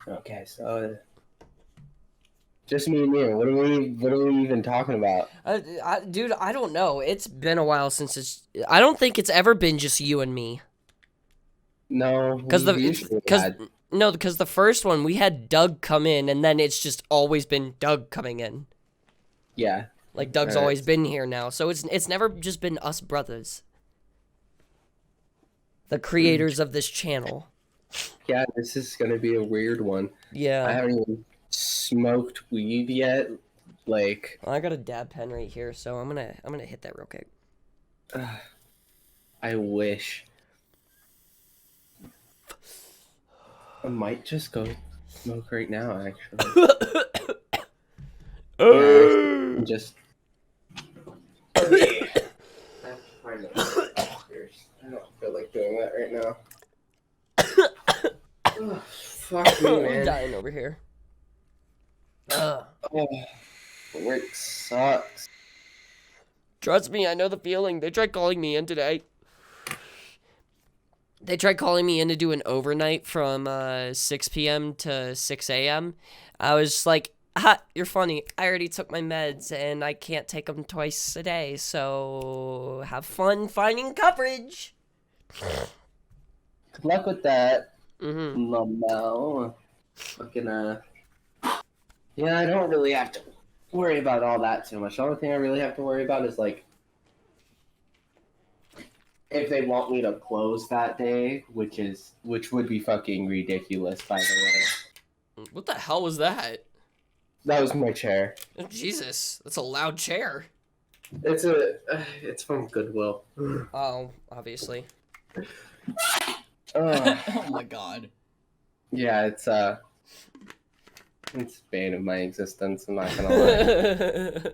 Okay, so just me and you. What are we even talking about? Dude, I don't know. It's been a while since I don't think it's ever been just you and me. No, we've usually Cause had. no, because the first one we had Doug come in, and then it's just always been Doug coming in. Yeah. Like Doug's always been here now, so it's never just been us brothers, the creators of this channel. Yeah, this is gonna be a weird one. I Yeah, haven't even smoked weed yet. Like, well, I got a dab pen right here, so I'm gonna hit that real quick. I wish. I might just go smoke right now, actually. Yeah, I just. Okay. I have to find the doctors. I don't feel like doing that right now. Ugh, fuck me, I'm man. dying over here. Oh, work sucks. Trust me, I know the feeling. They tried calling me in today. They tried calling me in to do an overnight from 6 p.m. to 6 a.m. I was just like, you're funny. I already took my meds and I can't take them twice a day, so have fun finding coverage. Good luck with that, Mm-hmm. Lamel. Fucking, yeah, I don't really have to worry about all that too much. The only thing I really have to worry about is, like, if they want me to close that day, which would be fucking ridiculous, by the way. What the hell was that? That was my chair. Oh, Jesus, that's a loud chair. It's from Goodwill. Oh, obviously. Oh my god. Yeah, it's bane of my existence. I'm not gonna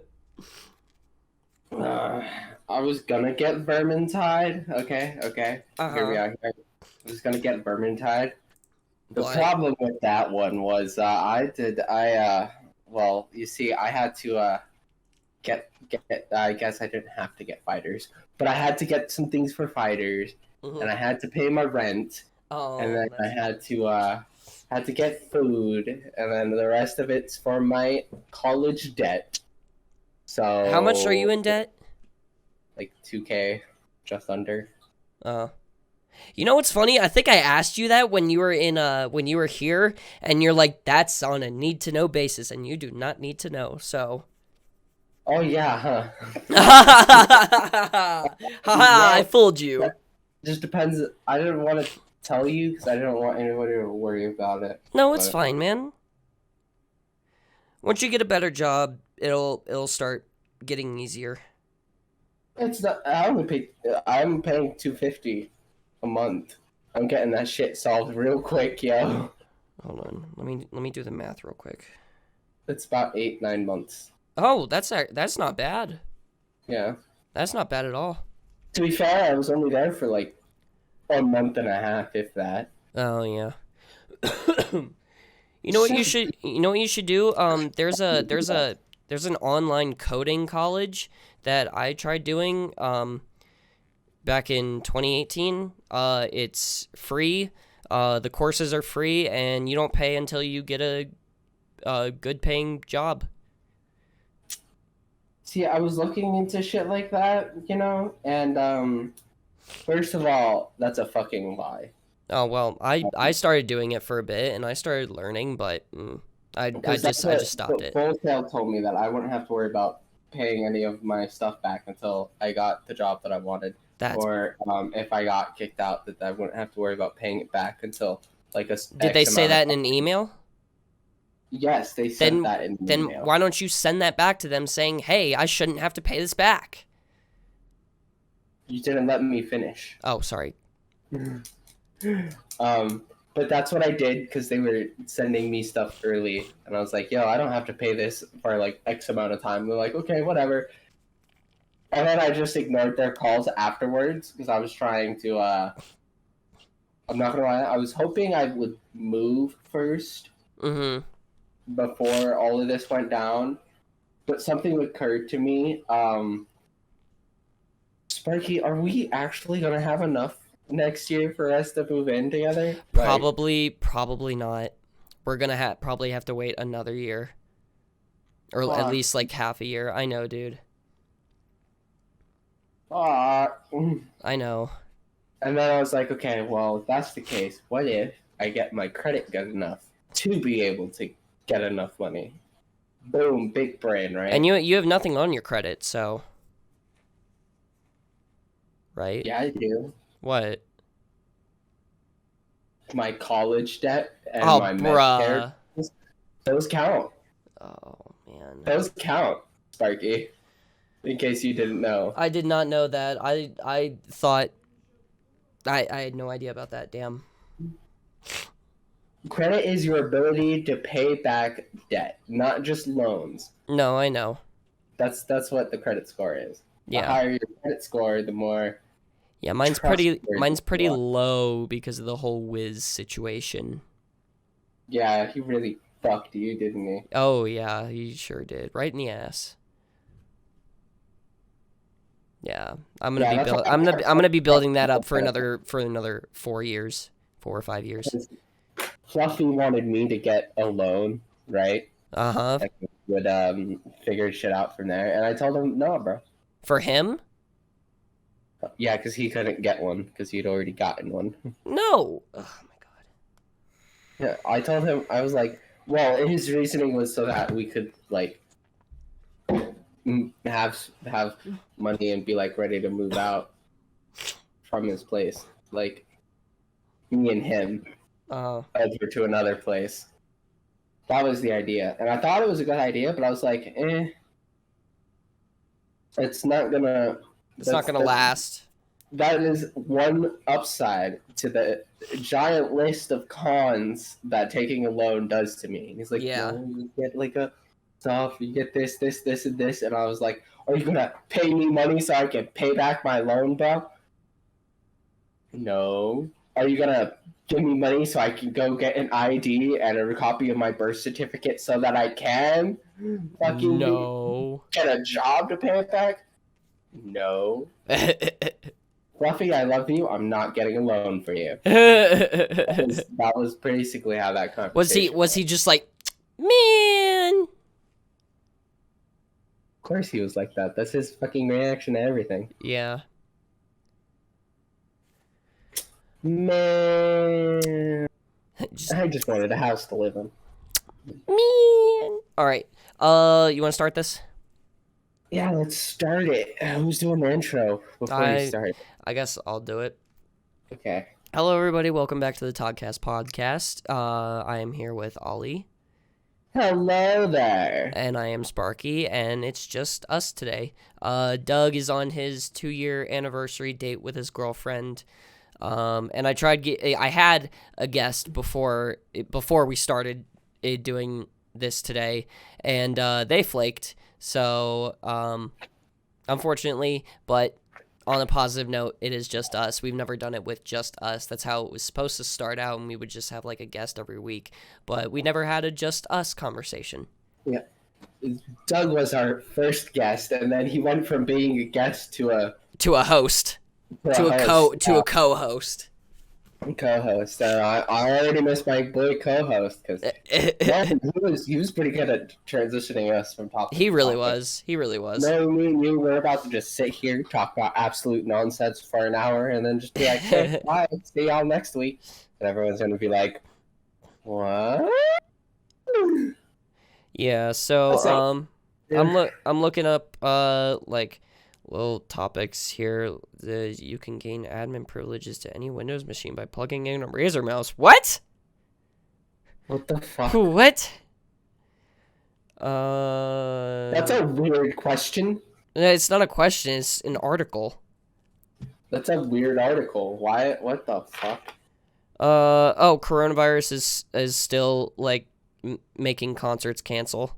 lie. I was gonna get Vermintide. Okay. Here we are. I was gonna get Vermintide. The What? problem with that one was well, you see, I had to get I guess I didn't have to get fighters, but I had to get some things for fighters, Mm-hmm. and I had to pay my rent, and then I had to get food, and then the rest of it's for my college debt. So How much are you in debt? like 2K, just under. You know what's funny? I think I asked you that when you were here, and you're like, "That's on a need to know basis," and you do not need to know. So, Oh yeah, huh? haha, I No, fooled you. just depends. I didn't want to tell you because I didn't want anybody to worry about it. No, it's But fine, man. Once you get a better job, it'll start getting easier. it's not. I'm paying 250 a month. I'm getting that shit solved real quick, yo. Hold on, let me do the math real quick. It's about 8-9 months. Oh, that's not bad. Yeah. That's not bad at all. To be fair, I was only there for like a month and a half, if that. Oh yeah. You know what you should do? There's an online coding college that I tried doing back in 2018. It's free. The courses are free, and you don't pay until you get a good paying job. See, I was looking into shit like that, and first of all, that's a fucking lie. Oh well, I started doing it for a bit, and I started learning, but I Because that's I what just stopped it. Wholesale told me, that I wouldn't have to worry about paying any of my stuff back until I got the job that I wanted. That's Or if I got kicked out, that I wouldn't have to worry about paying it back until like Did they X say amount of that in an time. email? Yes, they said that in the Then email. why don't you send that back to them saying, "Hey, I shouldn't have to pay this back." You didn't let me finish. Oh, sorry. But that's what I did because they were sending me stuff early, and I was like, "Yo, I don't have to pay this for like X amount of time." They're like, "Okay, whatever." And then I just ignored their calls afterwards because I was trying to. I'm not gonna lie, I was hoping I would move first Mm-hmm. before all of this went down, but something occurred to me. Sparky, are we actually gonna have enough next year for us to move in together? Probably not. we're gonna probably have to wait another year, or at Fuck. least like half a year. I know, dude. And I know. then I was like, okay, well, if that's the case, what if I get my credit good enough to be able to get enough money? Boom, big brain, right? And you have nothing on your credit, so right? Yeah, I do. What? My college debt and Oh, my Medicare, bruh. those count. Oh man. Those count, Sparky. In case you didn't know. I did not know that. I thought I had no idea about that. Damn. Credit is your ability to pay back debt, not just loans. No, I know. That's what the credit score is. The Yeah. higher your credit score, the more Yeah, mine's pretty trustworthy you are. low because of the whole Wiz situation. Yeah, he really fucked you, didn't he? Oh yeah, he sure did. Right in the ass. Yeah, I'm gonna be building that up for another 4 years, 4 or 5 years. Fluffy wanted me to get a loan, right? Uh-huh. And would figure shit out from there, and I told him no, bro. For him? Yeah, because he couldn't get one because he'd already gotten one. No. Oh my god. Yeah, I told him, I was like, well, his reasoning was so that we could like have money and be like ready to move out from his place, like me and him over to another place. That was the idea, and I thought it was a good idea, but I was like, it's not gonna. It's not gonna last. That is one upside to the giant list of cons that taking a loan does to me. He's like, Yeah. well, you get like a stuff, you get this, and this, and I was like, are you gonna pay me money so I can pay back my loan, bro? No. Are you gonna give me money so I can go get an ID and a copy of my birth certificate so that I can fucking get a job to pay it back? No. Fluffy, I love you. I'm not getting a loan for you. That was basically how that conversation was he just like, man? Of course he was like that. That's his fucking reaction to everything. Yeah. Man. I just wanted a house to live in. Man. All right. You want to start this? Yeah, let's start it. Who's doing the intro before you start? I guess I'll do it. Okay. Hello, everybody. Welcome back to the TODcast podcast. I am here with Ollie. Hello there. And I am Sparky, and it's just us today. Doug is on his 2-year anniversary date with his girlfriend. And I had a guest before we started doing this today, and they flaked. So, unfortunately, but on a positive note, it is just us. We've never done it with just us. That's how it was supposed to start out, and we would just have like a guest every week. But we never had a just us conversation. Yeah. Doug was our first guest, and then he went from being a guest to a co-host. Co-host. I already miss my boy co-host because he was pretty good at transitioning us from topic. He really was. No, me and you were about to just sit here, talk about absolute nonsense for an hour, and then just be like, "Hey, bye, see y'all next week," and everyone's gonna be like, "What?" Yeah. So I'm looking up like little topics here. You can gain admin privileges to any Windows machine by plugging in a Razer mouse. What? What the fuck? What? That's a weird question. It's not a question. It's an article. That's a weird article. Why? What the fuck? Coronavirus is still like making concerts cancel.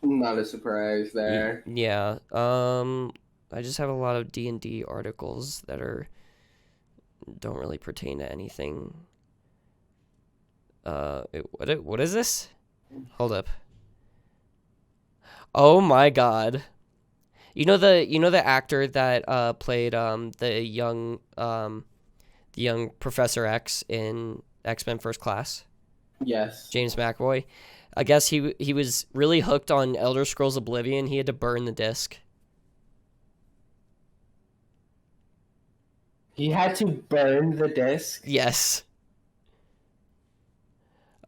Not a surprise there. Yeah. I just have a lot of D&D articles that don't really pertain to anything. What is this? Hold up. Oh my god. You know the actor that played the young Professor X in X-Men First Class? Yes. James McAvoy. I guess he was really hooked on Elder Scrolls Oblivion. He had to burn the disc. He had to burn the disc. Yes.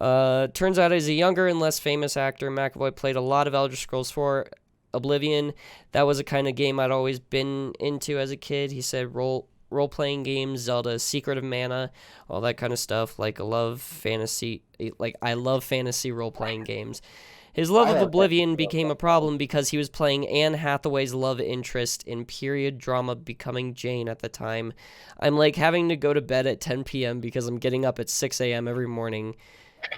Turns out as a younger and less famous actor, McAvoy played a lot of Elder Scrolls 4 Oblivion. That was a kind of game I'd always been into as a kid. He said role-playing games, Zelda, Secret of Mana, all that kind of stuff. I love fantasy role-playing games. His love of Oblivion became a problem because he was playing Anne Hathaway's love interest in period drama Becoming Jane at the time. I'm having to go to bed at 10 p.m. because I'm getting up at 6 a.m. every morning.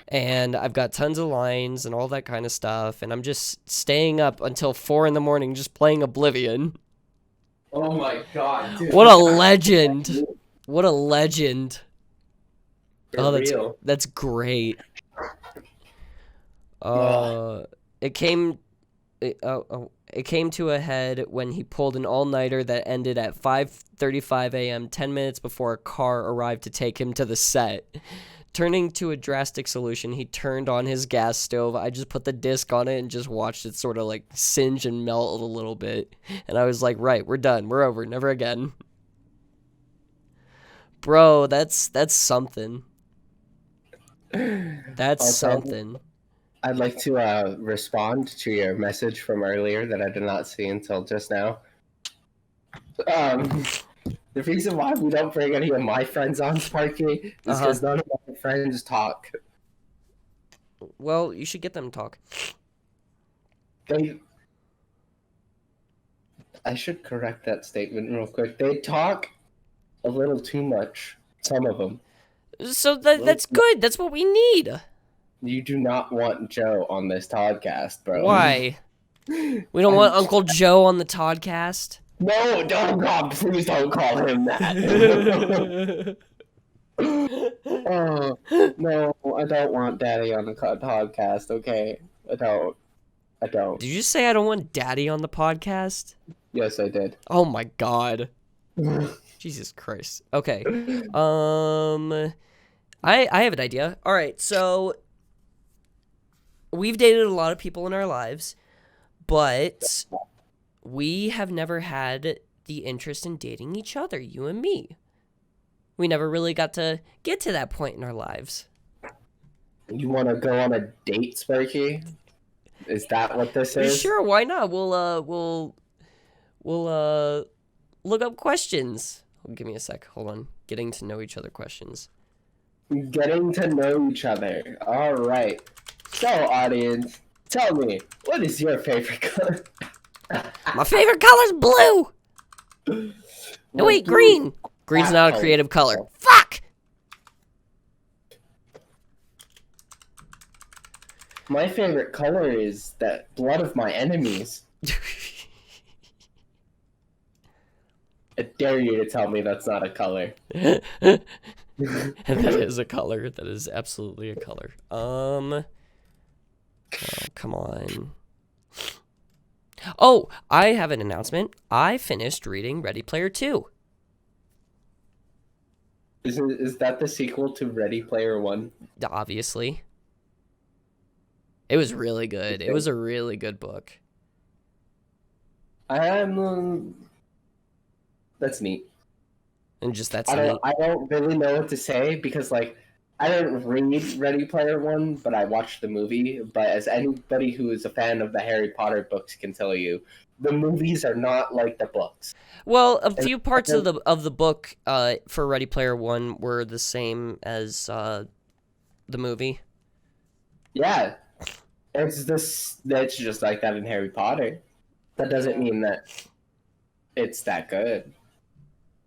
And I've got tons of lines and all that kind of stuff. And I'm just staying up until 4 in the morning just playing Oblivion. Oh my god, dude. What a legend. What a legend. That's great. It came to a head when he pulled an all-nighter that ended at 5:35 a.m., 10 minutes before a car arrived to take him to the set. Turning to a drastic solution, he turned on his gas stove. I just put the disc on it and just watched it sort of singe and melt a little bit. And I was like, right, we're done. We're over. Never again. Bro, that's something. That's something. I'd like to respond to your message from earlier that I did not see until just now. The reason why we don't bring any of my friends on, Sparky, is because none of my friends talk. Well, you should get them to talk. I should correct that statement real quick. They talk a little too much. Some of them. So that's good. That's what we need. You do not want Joe on this TODcast, bro. Why? We don't want Uncle Joe on the TODcast? No, don't, God, please don't call him that. No, I don't want Daddy on the podcast, okay? I don't. Did you say I don't want Daddy on the podcast? Yes, I did. Oh my god. Jesus Christ. Okay. I have an idea. Alright, so we've dated a lot of people in our lives, but we have never had the interest in dating each other, you and me. We never really got to get to that point in our lives. You want to go on a date, Sparky? Is that what this is? Sure, why not? We'll look up questions. Give me a sec. Hold on. Getting to know each other questions. Getting to know each other. All right. So, audience, tell me, what is your favorite color? My favorite color's blue. No, wait, green. Green's not a creative color. Fuck! My favorite color is that blood of my enemies. I dare you to tell me that's not a color. That is a color. That is absolutely a color. Oh, come on. Oh, I have an announcement. I finished reading Ready Player 2. Is that the sequel to Ready Player 1? Obviously. It was really good. It was a really good book. That's neat. And just neat. I don't really know what to say because, I didn't read Ready Player 1, but I watched the movie. But as anybody who is a fan of the Harry Potter books can tell you, the movies are not like the books. Well, a few parts of the book for Ready Player 1 were the same as the movie. Yeah. That's just like that in Harry Potter. That doesn't mean that it's that good.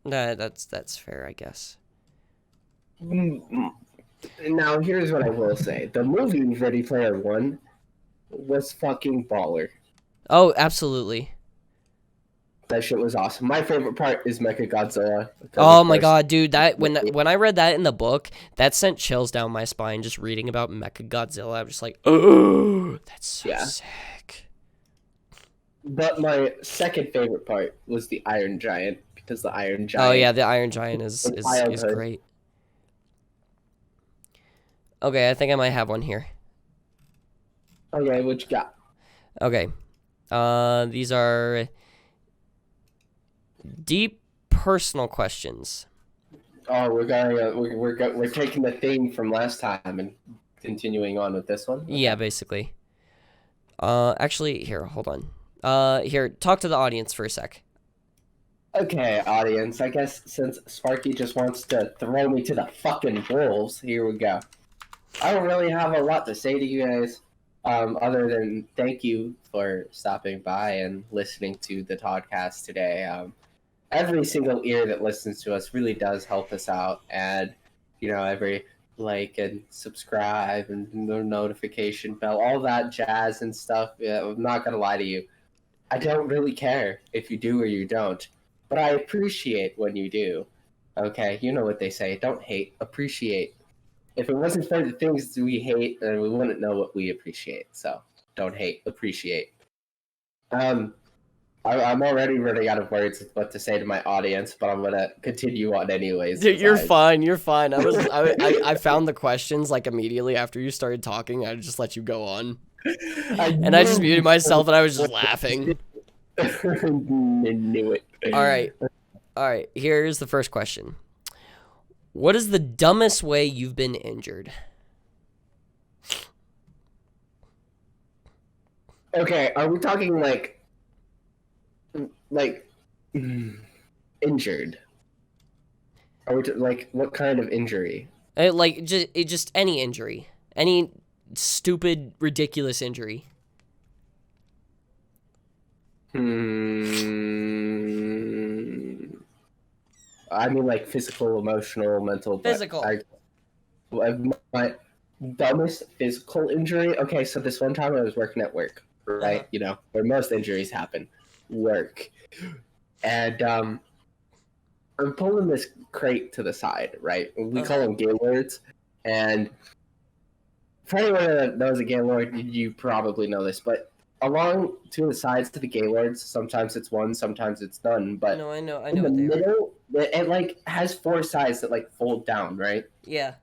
Nah, that's fair, I guess. Now, here's what I will say. The movie Ready Player 1 was fucking baller. Oh, absolutely. That shit was awesome. My favorite part is Mechagodzilla. Oh my god, dude! That when I read that in the book, that sent chills down my spine. Just reading about Mechagodzilla, I'm just like, oh, that's so sick. But my second favorite part was the Iron Giant because the Iron Giant. Oh yeah, the Iron Giant is great. Okay, I think I might have one here. Okay, what you got? Okay. These are deep personal questions. Oh, we're taking the theme from last time and continuing on with this one. Okay. Yeah, basically. Actually, here, hold on. Here, talk to the audience for a sec. Okay, audience. I guess since Sparky just wants to throw me to the fucking wolves, here we go. I don't really have a lot to say to you guys, other than thank you for stopping by and listening to the TODcast today. Every single ear that listens to us really does help us out, and every like and subscribe and the notification bell, all that jazz and stuff. Yeah, I'm not gonna lie to you, I don't really care if you do or you don't, but I appreciate when you do. Okay, you know what they say: don't hate, appreciate. If it wasn't for the things we hate, then we wouldn't know what we appreciate. So don't hate, appreciate. I'm already running out of words of what to say to my audience, but I'm gonna continue on anyways. Dude, you're fine. You're fine. I found the questions like immediately after you started talking. I just let you go on, and I just muted myself, and I was just laughing. Knew it. All right. Here's the first question. What is the dumbest way you've been injured? Okay, are we talking like injured? Are we like what kind of injury? Just any injury, any stupid, ridiculous injury. I mean, like physical, emotional, mental. Physical. My dumbest physical injury. Okay, so this one time I was working at work, right? Where most injuries happen, work, and I'm pulling this crate to the side, right? We call them gaylords, and for anyone that knows a gaylord, you probably know this, but along to the sides to the gaylords, sometimes it's one, sometimes it's none, but no, I know in the what they middle, it like has four sides that like fold down, right? Yeah.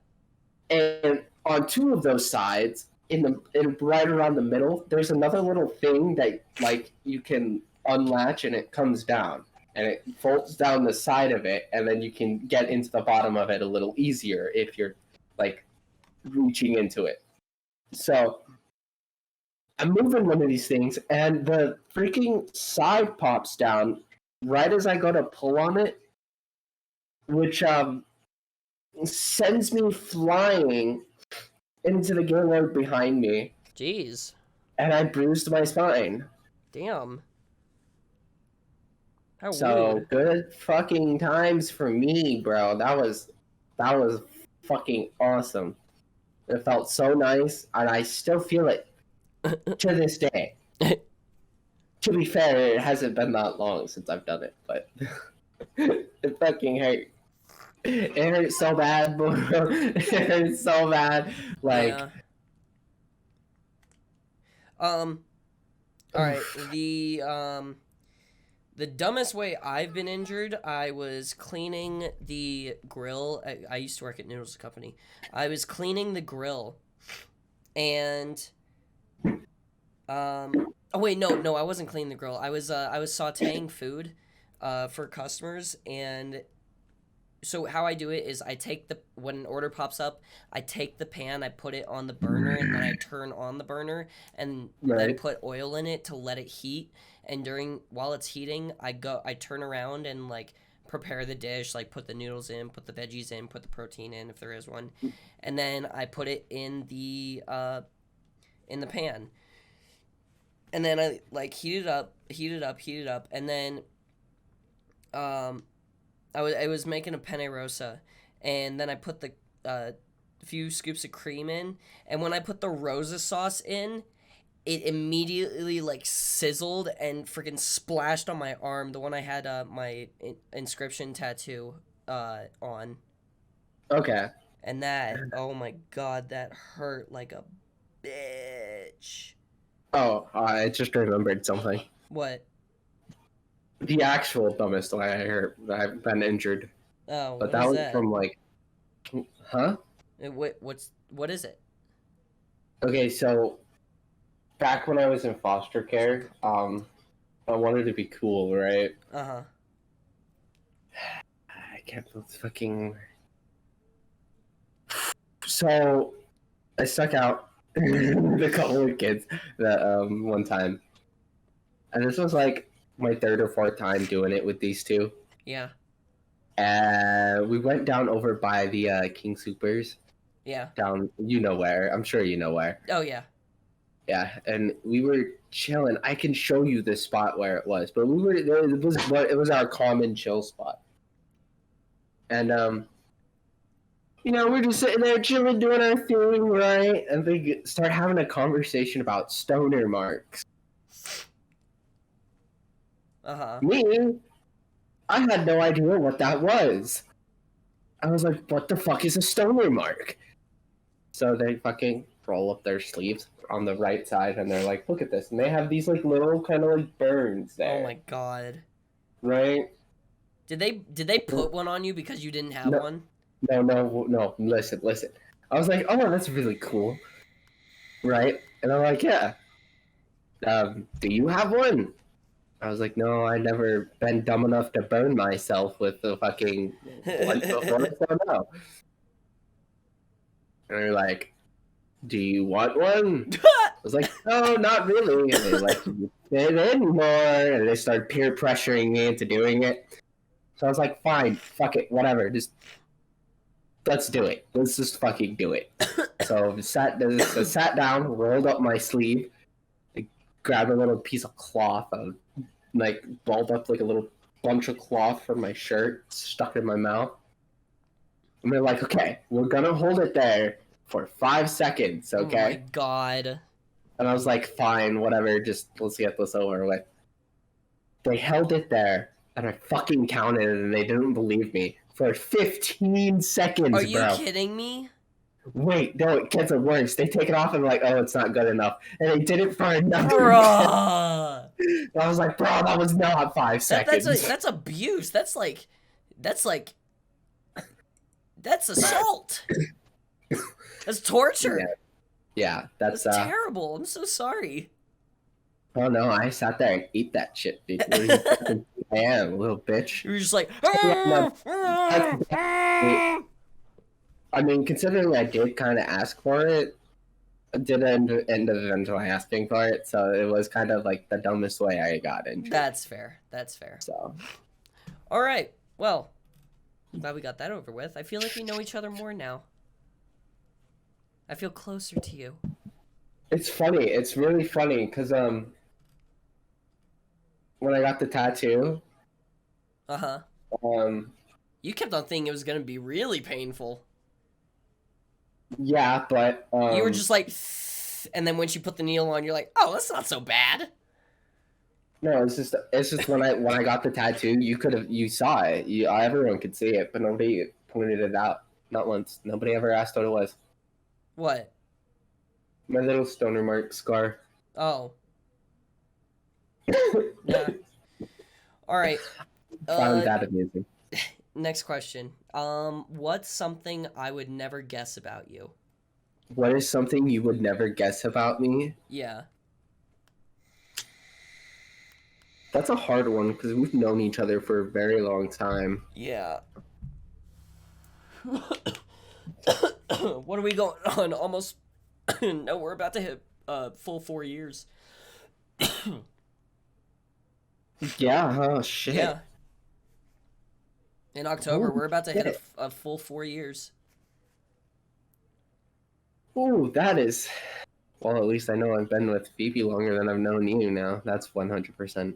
And on two of those sides, in right around the middle, there's another little thing that like you can unlatch and it comes down and it folds down the side of it, and then you can get into the bottom of it a little easier if you're like reaching into it. So I'm moving one of these things, and the freaking side pops down right as I go to pull on it, which sends me flying into the gaylord behind me. Jeez. And I bruised my spine. Damn. How so weird. Good fucking times for me, bro. That was fucking awesome. It felt so nice, and I still feel it to this day. To be fair, it hasn't been that long since I've done it, but it fucking hurt. It hurt so bad, bro. It hurt so bad. Like, yeah. All right. The dumbest way I've been injured, I was cleaning the grill. I used to work at Noodles Company. I was cleaning the grill, and oh wait, no, I wasn't cleaning the grill. I was sautéing food for customers, and so how I do it is when an order pops up, I take the pan, I put it on the burner, and then I turn on the burner and then put oil in it to let it heat. And while it's heating, I turn around and like prepare the dish, like put the noodles in, put the veggies in, put the protein in if there is one, and then I put it in the pan. And then I like heat it up, and then I was making a penne rosa, and then I put the few scoops of cream in, and when I put the rosa sauce in, it immediately like sizzled and freaking splashed on my arm, the one I had my inscription tattoo on. Okay. And that, oh my god, that hurt like a bitch. Oh, I just remembered something. What? The actual dumbest way I heard I've been injured. Oh, but that was from like, huh? What is it? Okay, so back when I was in foster care, I wanted to be cool, right? Uh-huh. I can't believe it's fucking. So I stuck out with a couple of kids that one time, and this was like my third or fourth time doing it with these two. Yeah. We went down over by the King Supers. Yeah. Down, you know where? I'm sure you know where. Oh, yeah. Yeah, and we were chilling. I can show you the spot where it was, but we were it was our common chill spot. And we're just sitting there chilling, doing our thing, right? And they start having a conversation about stoner marks. Uh-huh. Me, I had no idea what that was. I was like, what the fuck is a stoner mark? So they fucking roll up their sleeves on the right side and they're like, look at this. And they have these like little kind of like burns there. Oh my god. Right? Did they put one on you because you didn't have one? No. Listen. I was like, oh, that's really cool. Right? And I'm like, yeah. Do you have one? I was like, no, I never been dumb enough to burn myself with the fucking blunt before, so no. And they're like, do you want one? I was like, no, not really. And they're like, you fit in more. And they started peer pressuring me into doing it. So I was like, fine, fuck it, whatever. Just let's do it. Let's just fucking do it. So sat down, rolled up my sleeve, grabbed a little piece of cloth, like balled up like a little bunch of cloth from my shirt, stuck it in my mouth. And they're like, okay, we're gonna hold it there for 5 seconds, okay? Oh my god. And I was like, fine, whatever, just let's get this over with. They held it there, and I fucking counted it, and they didn't believe me. For 15 seconds, Are you bro. kidding me? Wait, no, it gets worse. They take it off and like, oh, it's not good enough. And they did it for another. Bruh. I was like, bro, that was not 5 seconds. That's abuse. That's assault. That's torture. Yeah, that's terrible. I'm so sorry. Oh no, I sat there and ate that shit, dude. What are you fucking damn, little bitch? You were just like, I mean, considering I did kind of ask for it, I did end up eventually asking for it, so it was kind of like the dumbest way I got into it. That's fair. So, all right. Well, glad we got that over with. I feel like we know each other more now. I feel closer to you. it's funny. It's really funny because when I got the tattoo, You kept on thinking it was gonna be really painful. yeah, but You were just like, and then when she put the needle on, you're like, oh, that's not so bad. no, it's just when I got the tattoo, you saw it, everyone could see it, but nobody pointed it out, not once. Nobody ever asked what it was. What? My little stoner mark scar. Oh. Yeah. All right. Found that amusing. Next question. What's something I would never guess about you? What is something you would never guess about me? Yeah. That's a hard one because we've known each other for a very long time. Yeah. What are we going on? Almost. No, we're about to hit full 4 years. Yeah, oh shit. Yeah. In October, Ooh, we're about to hit shit. a full 4 years. Ooh, that is. Well, at least I know I've been with Phoebe longer than I've known you now. That's 100%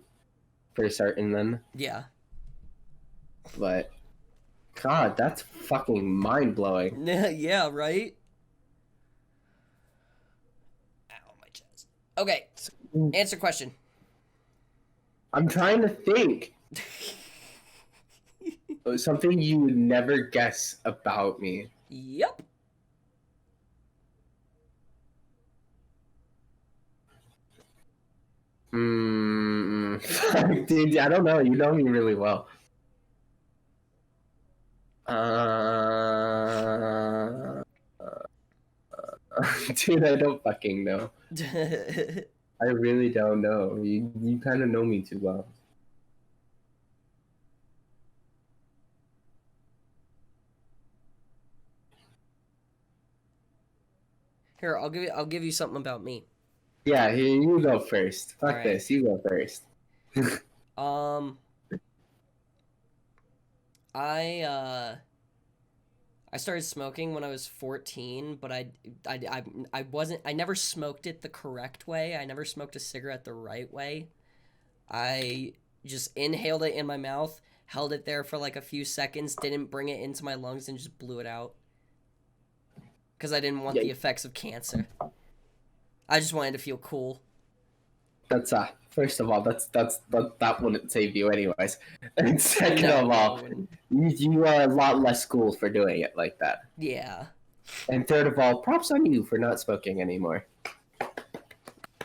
for certain then. Yeah. But, God, that's fucking mind-blowing. Yeah, right? Ow, my chest. Okay, answer question. I'm trying to think. Something you would never guess about me. Yep. Dude, I don't know. You know me really well. Dude, I don't fucking know. I really don't know. You kind of know me too well. Here, I'll give you something about me. Yeah, here, you go first. Fuck Alright. this. You go first. I started smoking when I was 14, but I never smoked it the correct way. I never smoked a cigarette the right way. I just inhaled it in my mouth, held it there for like a few seconds, didn't bring it into my lungs, and just blew it out. Because I didn't want the effects of cancer. I just wanted to feel cool. That's first of all, that wouldn't save you anyways. And second of all, you are a lot less cool for doing it like that. Yeah. And third of all, props on you for not smoking anymore.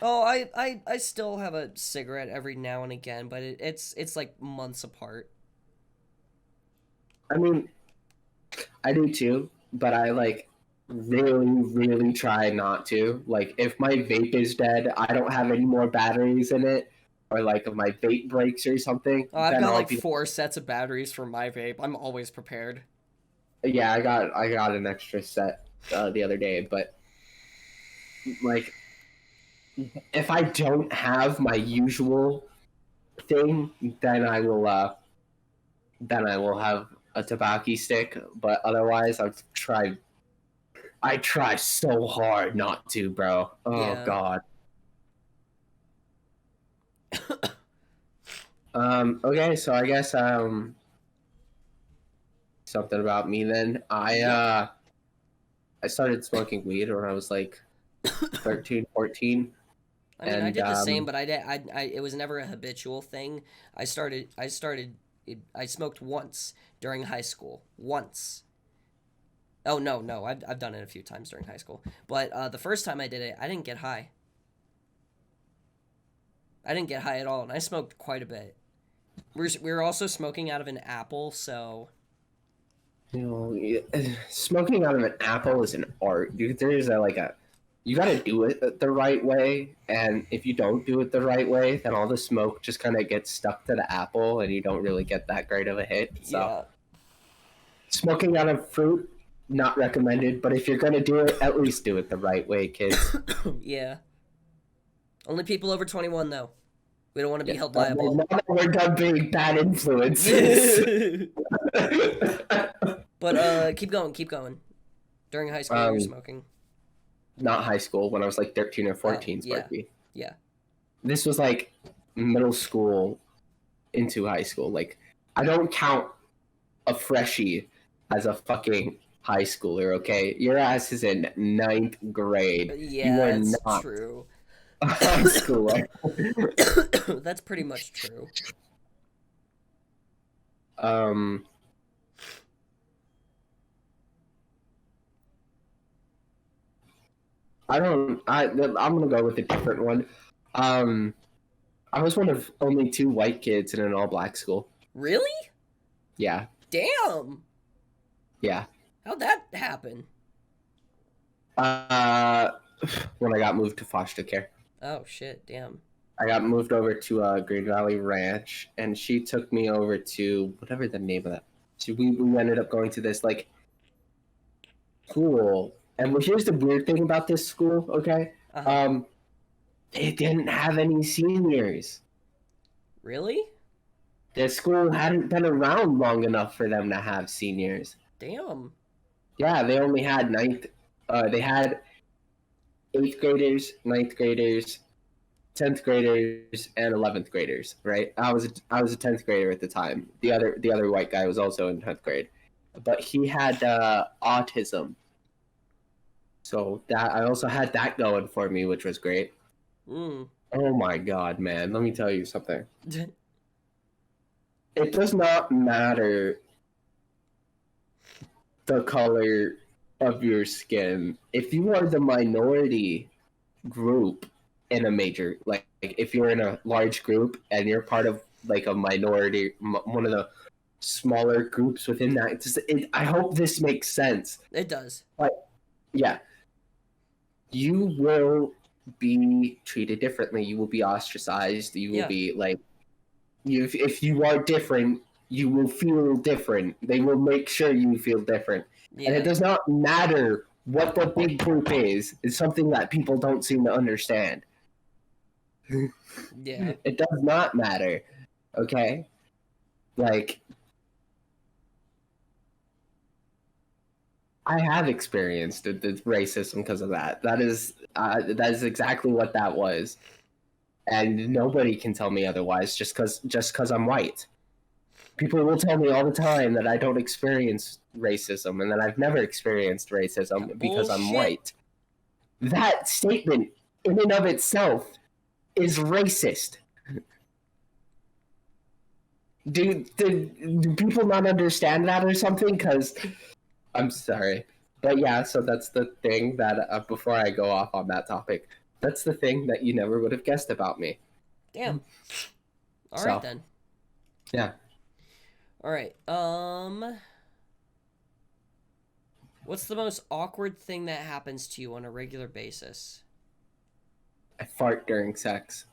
Oh, I still have a cigarette every now and again, but it's like months apart. I mean, I do too, but I like really try not to. Like, if my vape is dead, I don't have any more batteries in it, or like if my vape breaks or something. Oh, I've then got I'll like be... 4 sets of batteries for my vape. I'm always prepared. Yeah, I got an extra set the other day, but like, if I don't have my usual thing, then I will have a tobacco stick. But otherwise, I try so hard not to, bro. Oh Yeah. God. Okay, so I guess something about me then. I started smoking weed when I was like 13, 14. I mean, I did the same, but it was never a habitual thing. I smoked once during high school. Once. Oh no, I've done it a few times during high school. But the first time I did it, I didn't get high. I didn't get high at all, and I smoked quite a bit. We were also smoking out of an apple, so... You know, smoking out of an apple is an art. Dude, there's you gotta do it the right way, and if you don't do it the right way, then all the smoke just kind of gets stuck to the apple, and you don't really get that great of a hit. So, yeah. Smoking out of fruit, not recommended, but if you're gonna do it, at least do it the right way, kids. Yeah. Only people over 21, though. We don't want to be held liable. Now that we're done being bad influences. But keep going. During high school, you were smoking. Not high school, when I was like 13 or 14. Yeah. This was like middle school into high school. Like, I don't count a freshie as a fucking high schooler, okay? Your ass is in 9th grade. Yeah, you are that's not true. a high schooler. That's pretty much true. I'm gonna go with a different one. I was one of only 2 white kids in an all-black school. Really? Yeah. Damn. Yeah. How'd that happen? When I got moved to foster care. Oh shit! Damn. I got moved over to Green Valley Ranch, and she took me over to whatever the name of that. So we ended up going to this like school, and here's the weird thing about this school. Okay, they didn't have any seniors. Really? The school hadn't been around long enough for them to have seniors. Damn. Yeah, they only had they had 8th graders, 9th graders, 10th graders, and 11th graders. Right? I was a 10th grader at the time. The other white guy was also in 10th grade, but he had autism. So that I also had that going for me, which was great. Mm. Oh my God, man! Let me tell you something. It does not matter the color of your skin. If you are the minority group in a major, like if you're in a large group and you're part of like a minority, one of the smaller groups within that, I hope this makes sense. It does. But yeah, you will be treated differently. You will be ostracized. You will be like, if you are different, you will feel different. They will make sure you feel different. And it does not matter what the big group is. It's something that people don't seem to understand. Yeah. It does not matter. Okay? Like, I have experienced the racism because of that. That is exactly what that was. And nobody can tell me otherwise just because I'm white. People will tell me all the time that I don't experience racism and that I've never experienced racism because I'm white. That statement in and of itself is racist. Do people not understand that or something? Because I'm sorry. But yeah, so that's the thing that, before I go off on that topic, that's the thing that you never would have guessed about me. Damn. All right then. Yeah. All right. What's the most awkward thing that happens to you on a regular basis? I fart during sex.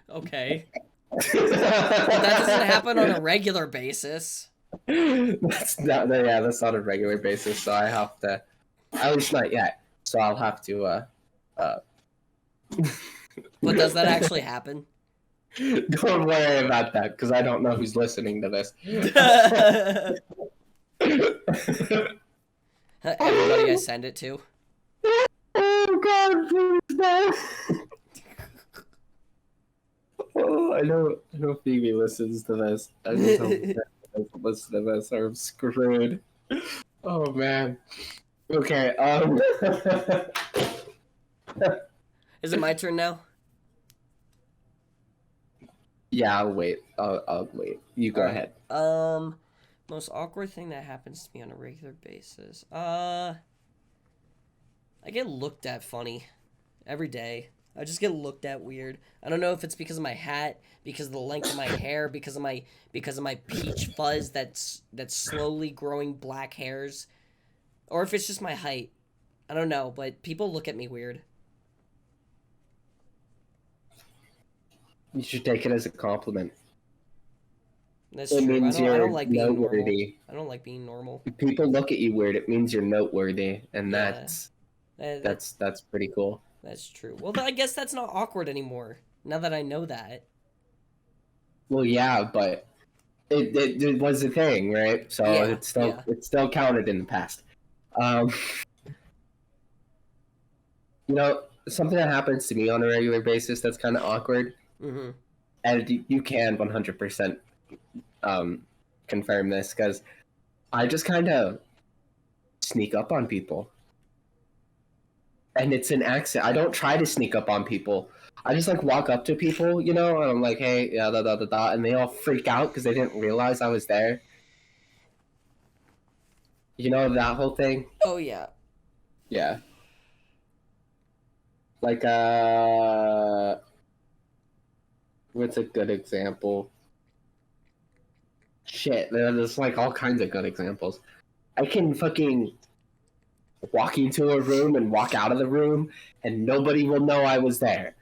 Okay. That doesn't happen on a regular basis. That's not a regular basis, so I have to, at least not yet. So I'll have to But does that actually happen? Don't worry about that, because I don't know who's listening to this. Everybody I send it to. Oh God, please no. Oh, I know Phoebe listens to this. I just hope that doesn't listen to this, or I'm screwed. Oh man. Okay. Is it my turn now? Yeah, I'll wait. I'll wait. You go ahead. Most awkward thing that happens to me on a regular basis. I get looked at funny every day. I just get looked at weird. I don't know if it's because of my hat, because of the length of my hair, because of my peach fuzz that's slowly growing black hairs, or if it's just my height. I don't know, but people look at me weird. You should take it as a compliment. That's true. I don't like being normal. I don't like being normal. If people look at you weird, it means you're noteworthy, and that's pretty cool. That's true. Well, I guess that's not awkward anymore, now that I know that. Well, yeah, but it was a thing, right? So it still counted in the past. Something that happens to me on a regular basis that's kind of awkward, and you can 100% confirm this, because I just kind of sneak up on people. And it's an accident. I don't try to sneak up on people. I just walk up to people, and I'm like, hey, yeah, and they all freak out because they didn't realize I was there. You know that whole thing? Oh yeah. Yeah. What's a good example? Shit, there's all kinds of good examples. I can fucking walk into a room and walk out of the room, and nobody will know I was there.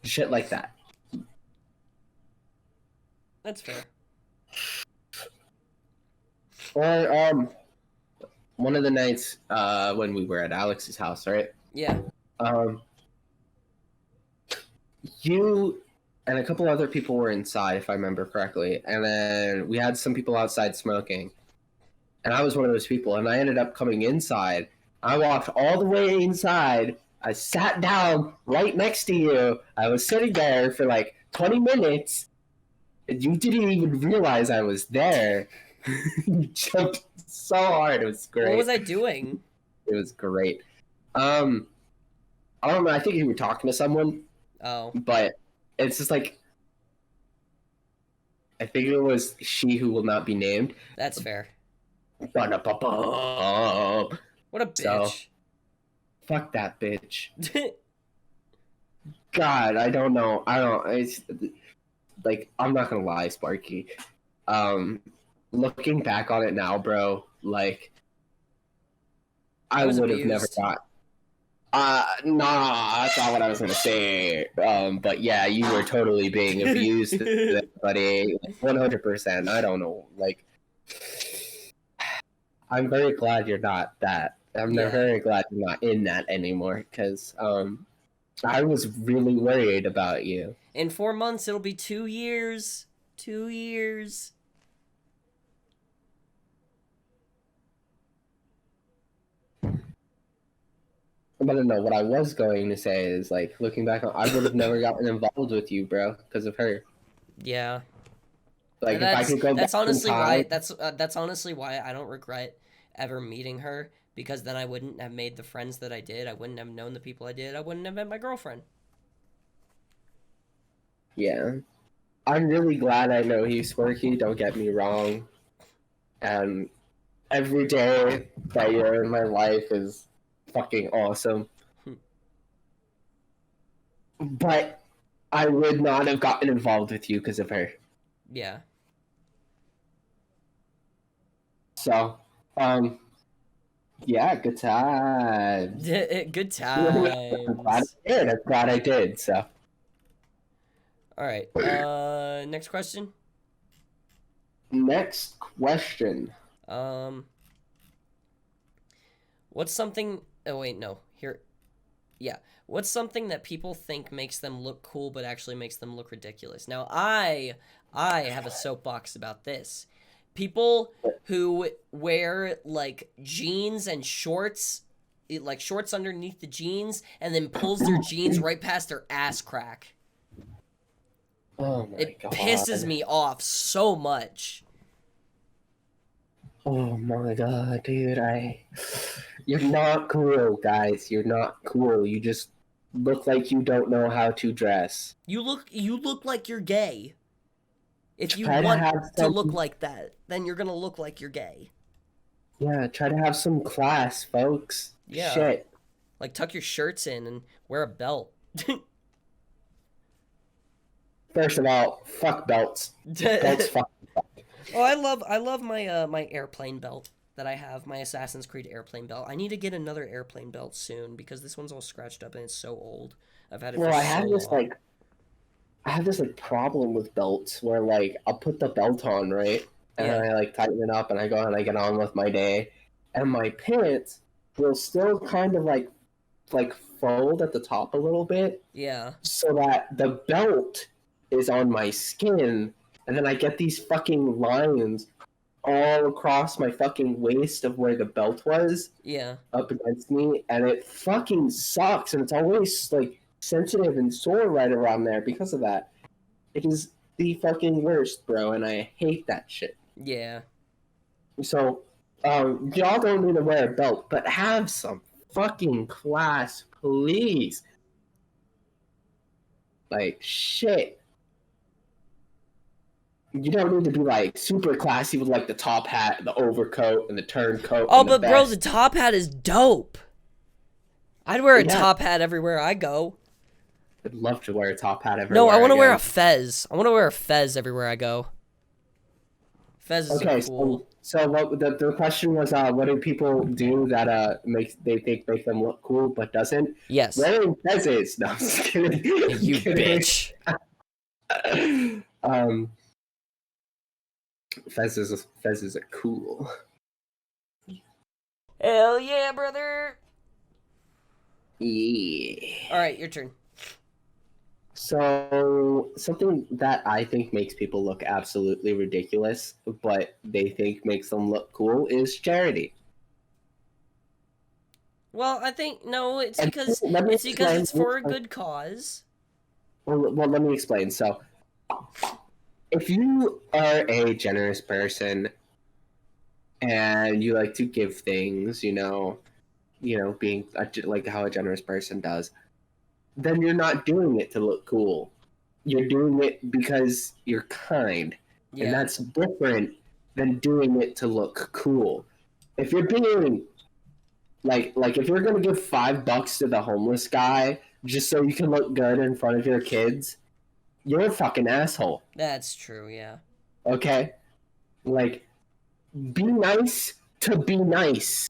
Shit like that. That's fair. Or one of the nights when we were at Alex's house, right? Yeah. You and a couple other people were inside, if I remember correctly, and then we had some people outside smoking. And I was one of those people, and I ended up coming inside. I walked all the way inside. I sat down right next to you. I was sitting there for 20 minutes, and you didn't even realize I was there. You jumped so hard. It was great. What was I doing? It was great. I don't know. I think you were talking to someone. Oh. But it's just I think it was she who will not be named. That's fair. What a bitch. So, fuck that bitch. God, I don't know. It's I'm not gonna lie, Sparky. Looking back on it now, bro, I was would have never abused. got. Nah, that's not what I was gonna say. But yeah, you were totally being abused, buddy. 100%. I don't know. Like, I'm very glad you're not that. I'm Yeah. very glad you're not in that anymore, because I was really worried about you. In 4 months, it'll be 2 years. 2 years. But no, what I was going to say is, like, looking back on, I would have never gotten involved with you, bro, because of her. Yeah. Like, if I could go back That's in honestly time, why that's honestly why I don't regret ever meeting her, because then I wouldn't have made the friends that I did. I wouldn't have known the people I did. I wouldn't have met my girlfriend. yeah. I'm really glad I know he's Sparky, don't get me wrong. And every day that you're in my life is fucking awesome. But I would not have gotten involved with you because of her. Yeah. So, yeah, good times. Good I'm glad I times. did. I'm glad I did. So, All right. Next question. next question. Um, what's something? Oh wait, no. Here. Yeah. What's something that people think makes them look cool but actually makes them look ridiculous? Now, I have a soapbox about this. People who wear like jeans and shorts, like shorts underneath the jeans, and then pulls their jeans right past their ass crack. Oh my It god. pisses me off so much. Oh my god, dude. You're not cool, guys. You're not cool. You just look like you don't know how to dress. You look like you're gay. If you Try to want have to look some, like that, then you're gonna look like you're gay. yeah, try to have some class, folks. Yeah. Shit. Like tuck your shirts in and wear a belt. First of all, fuck belts. Belts fuck. Oh, I love my my airplane belt that I have, my Assassin's Creed airplane belt. I need to get another airplane belt soon because this one's all scratched up and it's so old. I've had it Well, for I so have this long. I have this problem with belts where like I'll put the belt on, right? And Yeah. I like tighten it up and I go and I get on with my day. And my pants will still kind of like fold at the top a little bit Yeah. so that the belt is on my skin, and then I get these fucking lines all across my fucking waist of where the belt was Yeah. up against me, and it fucking sucks, and it's always like sensitive and sore right around there because of that. It is the fucking worst, bro, and I hate that shit. Yeah. So, y'all don't need to wear a belt, but have some fucking class, please. Like, shit. You don't need to be like super classy with like the top hat, the overcoat, and the turncoat. Oh, And the but bro, the vest. top hat is dope. I'd wear a Yeah. top hat everywhere I go. I'd love to wear a top hat everywhere. No, I want to wear go. a fez. I want to wear a fez everywhere I go. Fez is cool. So what the question was, what do people do that they think make them look cool but doesn't? Yes. Wearing fezzes. No, I'm just kidding. You bitch. Fezzes are cool. Hell yeah, brother. Yeah. All right, your turn. So, something that I think makes people look absolutely ridiculous, but they think makes them look cool, is charity. Well, I think no, it's And because let me it's because explain- it's for a good cause. Well, let me explain. So, if you are a generous person and you like to give things, being like how a generous person does, then you're not doing it to look cool. You're doing it because you're kind. Yeah. And that's different than doing it to look cool. If you're being like if you're gonna give $5 to the homeless guy just so you can look good in front of your kids, you're a fucking asshole. That's true, yeah. Okay? Like, be nice to be nice.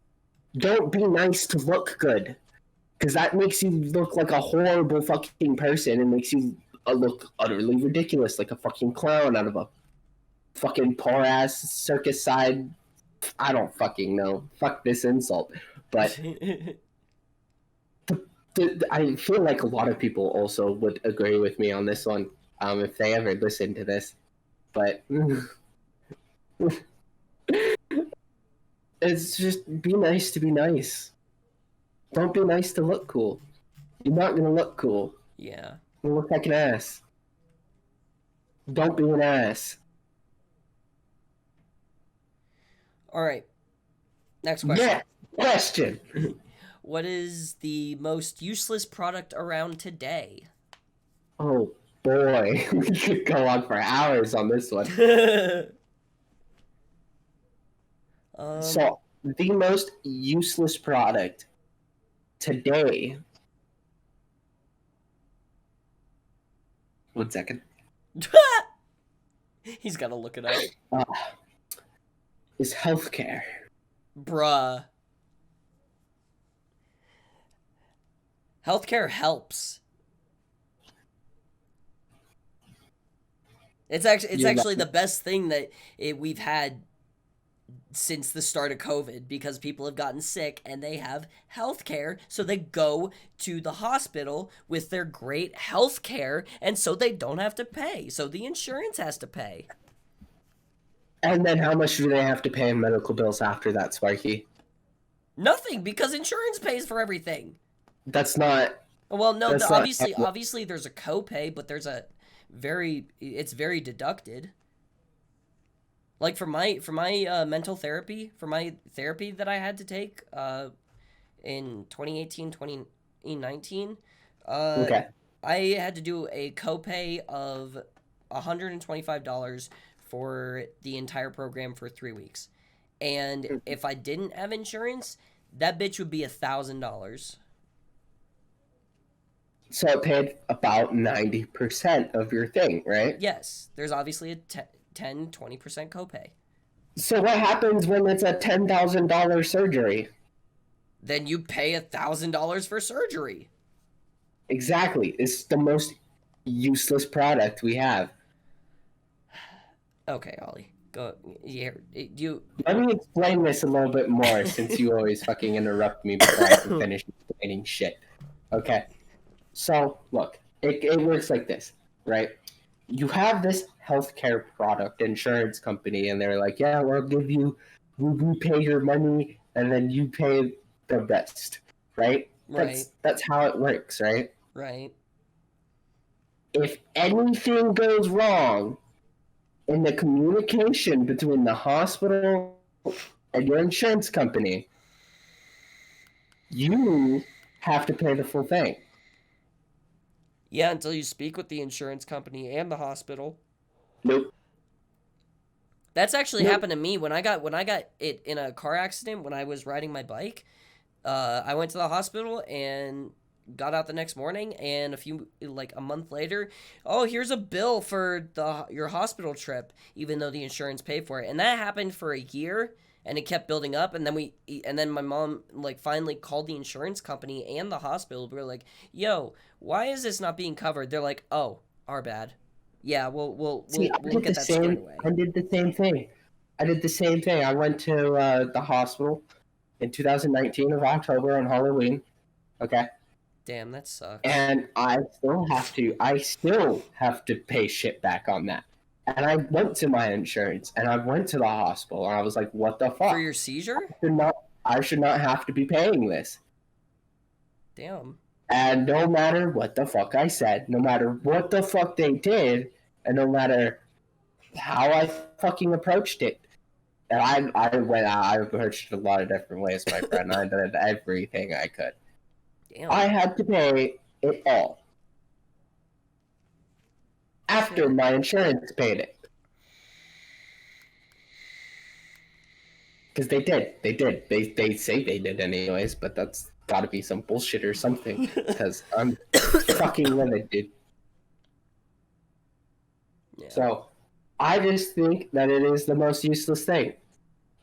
Don't be nice to look good. Because that makes you look like a horrible fucking person and makes you look utterly ridiculous, like a fucking clown out of a fucking poor ass circus side. I don't fucking know. Fuck this insult. But I feel like a lot of people also would agree with me on this one, if they ever listen to this. But it's just be nice to be nice. Don't be nice to look cool. You're not gonna look cool. Yeah. You look like an ass. Don't be an ass. All right. Next question. Yeah, question. What is the most useless product around today? Oh boy, we could go on for hours on this one. So, the most useless product today. 1 second. He's got to look it up. Is healthcare. Bruh. Healthcare helps. It's actually the best thing that we've had since the start of COVID, because people have gotten sick and they have health care, so they go to the hospital with their great health care, and so they don't have to pay. So the insurance has to pay. And then how much do they have to pay in medical bills after that, Sparky? Nothing, because insurance pays for everything. That's not... Well, no, obviously there's a copay, but there's it's very deducted. Like for my mental therapy, for my therapy that I had to take in 2018, 2019, Okay. I had to do a copay of $125 for the entire program for 3 weeks. And if I didn't have insurance, that bitch would be $1,000. So it paid about 90% of your thing, right? Yes, there's obviously a 10-20% copay. So what happens when it's a $10,000 surgery? Then you pay $1,000 for surgery. Exactly. It's the most useless product we have. Okay, Ollie, go. Yeah, you. Let me explain this a little bit more, since you always fucking interrupt me before I can finish explaining shit. Okay. So look, it works like this, right? You have this healthcare product insurance company, and they're like, yeah, we'll give you, we pay your money, and then you pay the rest, right? Right. That's how it works, right? Right. If anything goes wrong in the communication between the hospital and your insurance company, you have to pay the full thing. Yeah, until you speak with the insurance company and the hospital. Nope. That's actually happened to me when I got it in a car accident when I was riding my bike. I went to the hospital and got out the next morning, and a month later, oh, here's a bill for your hospital trip, even though the insurance paid for it. And that happened for a year, and it kept building up, and then my mom finally called the insurance company and the hospital. We were like, yo, why is this not being covered? They're like, oh, our bad. Yeah, we'll get that squared away. I did the same thing. I went to the hospital in 2019 of October on Halloween. Okay. Damn, that sucks. And I still have to pay shit back on that. And I went to my insurance, and I went to the hospital, and I was like, what the fuck? For your seizure? I should not have to be paying this. Damn. And no matter what the fuck I said, no matter what the fuck they did, and no matter how I fucking approached it, and I approached it a lot of different ways, my friend. I did everything I could. Damn. I had to pay it all. After my insurance paid it. Because they did. They say they did anyways, but that's gotta be some bullshit or something. Because I'm fucking livid, dude. Yeah. So, I just think that it is the most useless thing.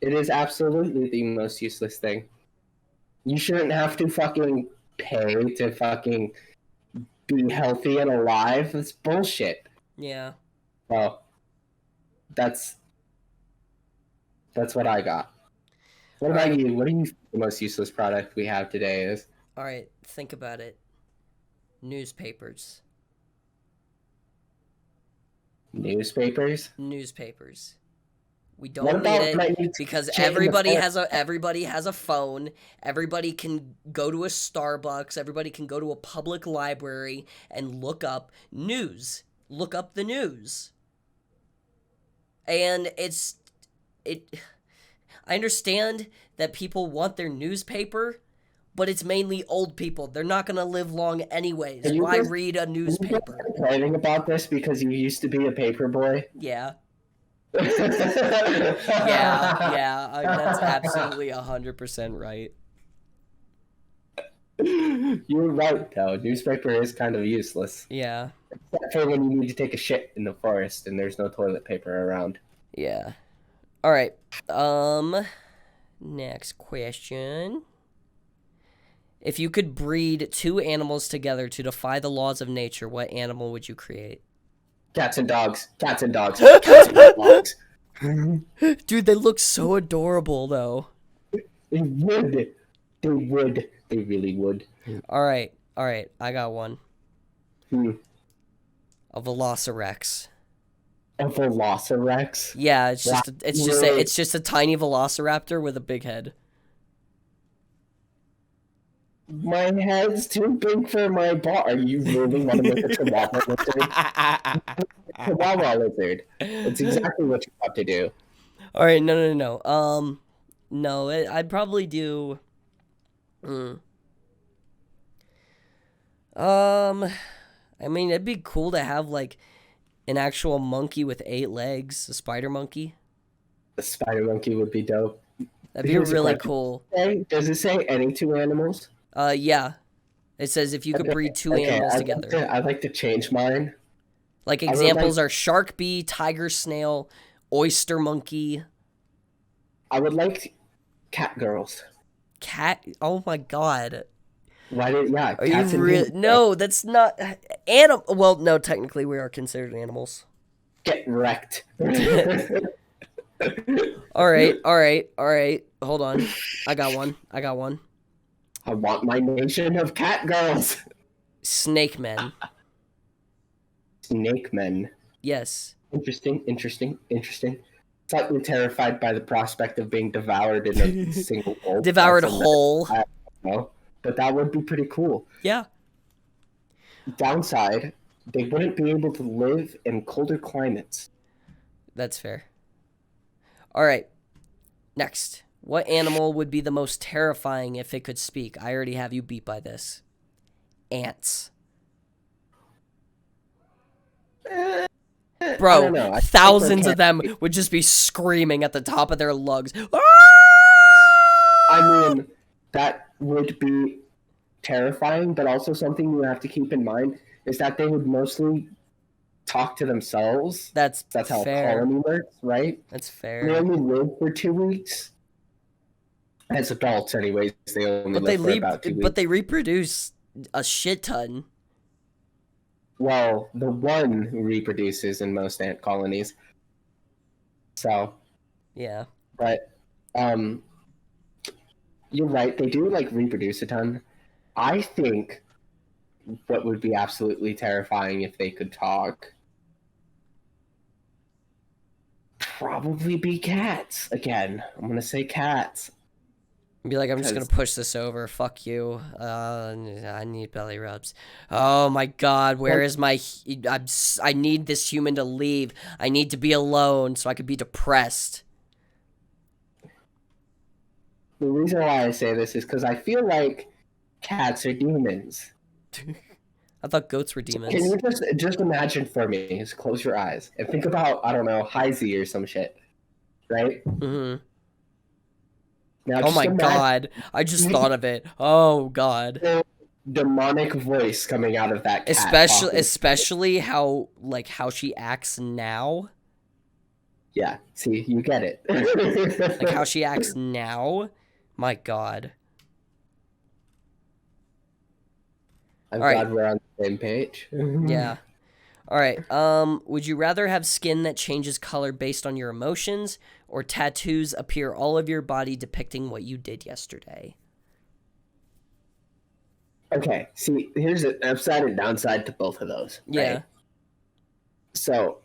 It is absolutely the most useless thing. You shouldn't have to fucking pay to fucking be healthy and alive. That's bullshit. Yeah. Well, that's what I got. What about Alright. you? What do you think the most useless product we have today is? Alright, think about it. Newspapers. Newspapers? Newspapers. We What don't need about it when I need because shit in the everybody has a phone. Everybody can go to a Starbucks. Everybody can go to a public library and look up news. Look up the news. And I understand that people want their newspaper, but it's mainly old people. They're not going to live long anyways. Why read a newspaper? Are you complaining about this because you used to be a paper boy? Yeah. That's absolutely 100% right. You're right, though. Newspaper is kind of useless. Yeah. Except for when you need to take a shit in the forest and there's no toilet paper around. Yeah. All right. Next question. If you could breed two animals together to defy the laws of nature, what animal would you create? Cats and dogs. Cats and dogs. Cats and dogs. Dude, they look so adorable, though. They would. They would. They really would. All right. I got one. A Velocirex. A Velocirex? Yeah, it's just a tiny Velociraptor with a big head. My head's too big for my body. Are you really want to make a Chihuahua lizard? Chihuahua lizard. That's exactly what you have to do. All right, no. I'd probably do. I mean, it'd be cool to have like an actual monkey with 8 legs, a spider monkey. A spider monkey would be dope. That'd be really cool. Does it say any two animals? Yeah. It says if you could breed two animals together. I'd like to change mine. Like examples are shark bee, tiger snail, oyster monkey. I would like cat girls. Cat? Oh my god. Why did Are you really? No, that's not animal. Well, no, technically we are considered animals. Get wrecked. All right. Hold on. I got one. I want my nation of cat girls. Snake men. Snake men. Yes. Interesting. Slightly terrified by the prospect of being devoured in a single hole. Devoured whole. I don't know, but that would be pretty cool. Yeah. Downside, they wouldn't be able to live in colder climates. That's fair. All right. Next. What animal would be the most terrifying if it could speak? I already have you beat by this. Ants. Bro, thousands of them would just be screaming at the top of their lungs. I mean, that would be terrifying, but also something you have to keep in mind is that they would mostly talk to themselves. That's how fair. A colony works, right? That's fair. They only live for 2 weeks. As adults, anyways, they only live for about 2 weeks. But they reproduce a shit ton. Well, the one who reproduces in most ant colonies. So. Yeah. But, you're right. They do, reproduce a ton. I think what would be absolutely terrifying if they could talk probably be cats. Again, I'm going to say cats. Be like, I'm just gonna push this over. Fuck you. I need belly rubs. Oh my god, where is my? I need this human to leave. I need to be alone so I could be depressed. The reason why I say this is because I feel like cats are demons. I thought goats were demons. Can you just imagine for me? Just close your eyes and think about, I don't know, Heisey or some shit, right? Mm-hmm. Now, oh my god! I just thought of it. Oh god! Demonic voice coming out of that cat. Especially how she acts now. Yeah, see, you get it. Like how she acts now. My god. I'm All right. glad we're on the same page. Yeah. All right. Would you rather have skin that changes color based on your emotions, or tattoos appear all over your body depicting what you did yesterday? Okay, see, here's an upside and downside to both of those, Yeah. right? So,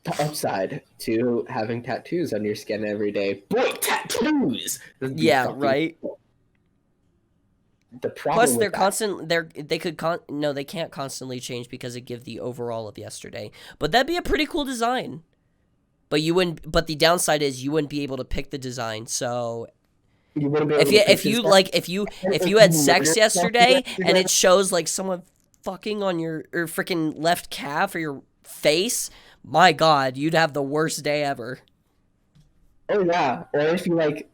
the upside to having tattoos on your skin every day, boy, tattoos! That'd be Yeah. fucking Right. cool. The Plus, problem they're with that, constant. They could no, they can't constantly change because it give the overall of yesterday. But that'd be a pretty cool design. But you wouldn't. But the downside is you wouldn't be able to pick the design. So you wouldn't be if able to pick if this you guy. like And if if you had you sex murder someone yesterday and yesterday, it shows like someone fucking on your or freaking left calf or your face, my God, you'd have the worst day ever. oh yeah. Or if you like,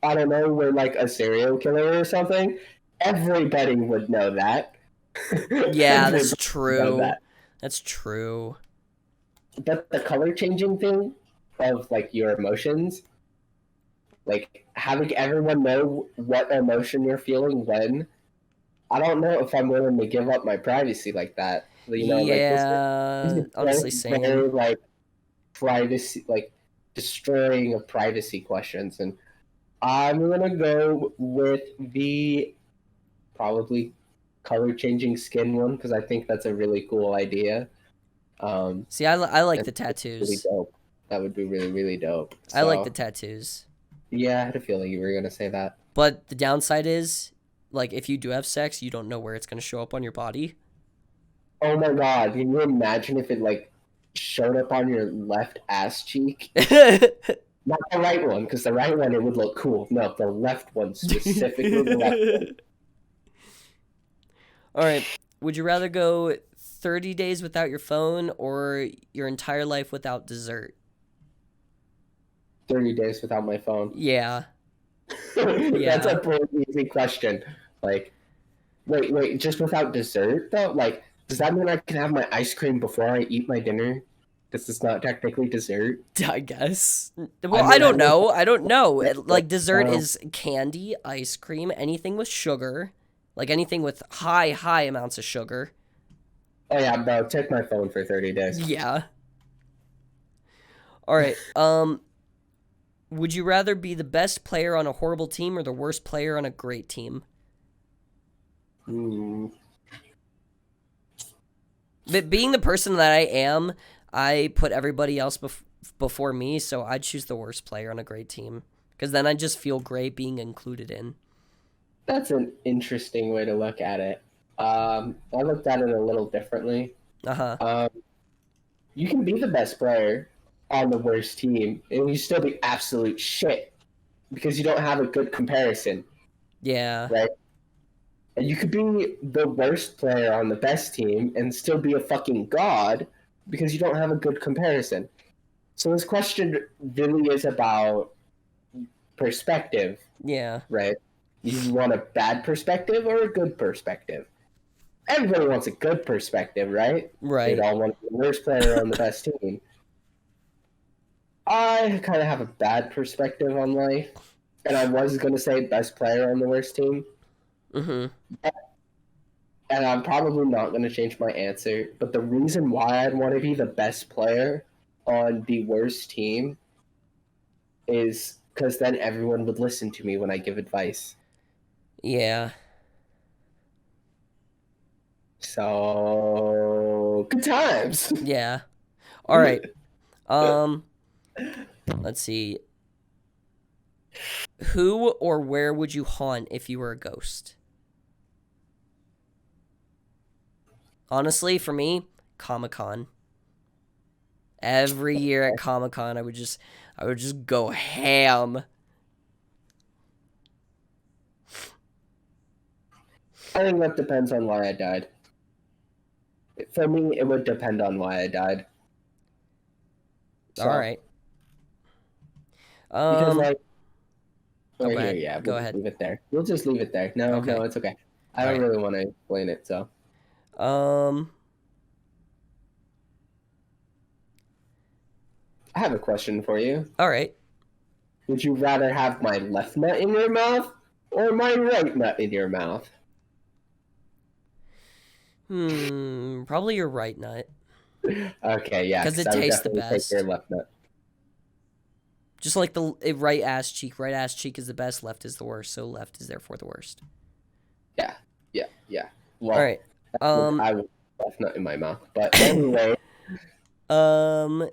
I don't know, were like a serial killer or something, everybody would know that. Yeah, Everybody that's would know true. that. That's true. But the color changing thing of like your emotions, like having everyone know what emotion you're feeling when, I don't know if I'm willing to give up my privacy like that. You know, like this Yeah, is honestly, same. very like privacy, like destroying of privacy questions, and I'm gonna go with the probably color changing skin one because I think that's a really cool idea. See, I like And the really tattoos. dope. That would be really, really dope. I like the So tattoos. yeah, I had a feeling you were gonna say that. But the downside is, like, if you do have sex, you don't know where it's gonna show up on your body. Oh my god, can you imagine if it like showed up on your left ass cheek? Not the right one, because the right one it would look cool. No, the left one, specifically the left one. All right. Would you rather go 30 days without your phone or your entire life without dessert? 30 days without my phone. Yeah. That's Yeah. a pretty easy question. Like, wait, just without dessert though? Like, does that mean I can have my ice cream before I eat my dinner? This is not technically dessert. I guess. I Well, I mean, I don't know. know. I don't know. Like dessert Um, is candy, ice cream, anything with sugar, like anything with high amounts of sugar. oh yeah, bro, take my phone for 30 days. Yeah. All right. Would you rather be the best player on a horrible team or the worst player on a great team? Hmm. But being the person that I am, I put everybody else before me, so I'd choose the worst player on a great team because then I just feel great being included in. That's an interesting way to look at it. I looked at it a little differently. Uh-huh. Um, you can be the best player on the worst team, and you still be absolute shit because you don't have a good comparison, Yeah. right? And you could be the worst player on the best team and still be a fucking god because you don't have a good comparison. So this question really is about perspective, Yeah. right? You want a bad perspective or a good perspective? Everybody wants a good perspective, right? They'd Right. all want the worst player on the best team. I kind of have a bad perspective on life, and I was going to say best player on the worst team, Mm-hmm. and I'm probably not going to change my answer. But the reason why I'd want to be the best player on the worst team is because then everyone would listen to me when I give advice. Yeah. So good times. Yeah. All right. Um, let's see. Who or where would you haunt if you were a ghost? Honestly, for me, Comic-Con. Every year at Comic-Con, I would just go ham. I think that depends on why I died. For me, it would depend on why I died. So, All right. because like Oh, right go here, ahead. yeah, Go we'll just ahead. leave it there. We'll just leave it there. No, Okay. it's okay. I All don't right. really want to explain it, so Um. I have a question for you. All right. Would you rather have my left nut in your mouth or my right nut in your mouth? Probably your right nut. Okay, yeah, 'Cause it I would tastes the definitely best. take your left nut. Just like the right ass cheek. Right ass cheek is the best, left is the worst, so left is therefore the worst. Yeah. Well, Alright. I would left nut in my mouth, but anyway. Uh,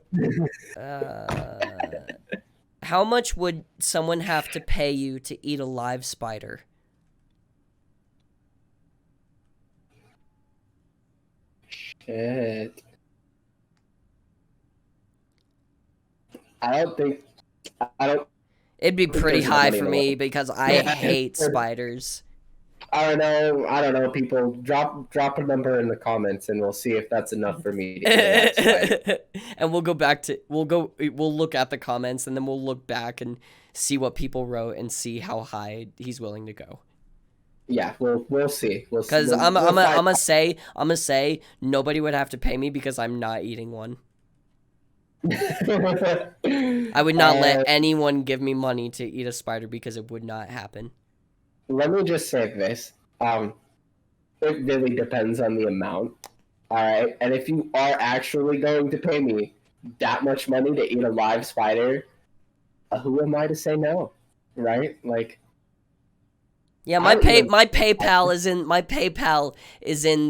how much would someone have to pay you to eat a live spider? Shit. I don't think. I don't. It'd be think pretty there's enough high money for in the me world. because I Yeah. hate spiders. I don't know. People, drop a number in the comments, and we'll see if that's enough for me to eat a live spider. And we'll go back to we'll look at the comments and then we'll look back and see what people wrote and see how high he's willing to go. Yeah, we'll see. Because we'll I'm find- gonna say nobody would have to pay me because I'm not eating one. I would not let anyone give me money to eat a spider because it would not happen. Let me just say this. It really depends on the amount. All right, and if you are actually going to pay me that much money to eat a live spider, who am I to say no? Right? Like, Yeah, my PayPal is in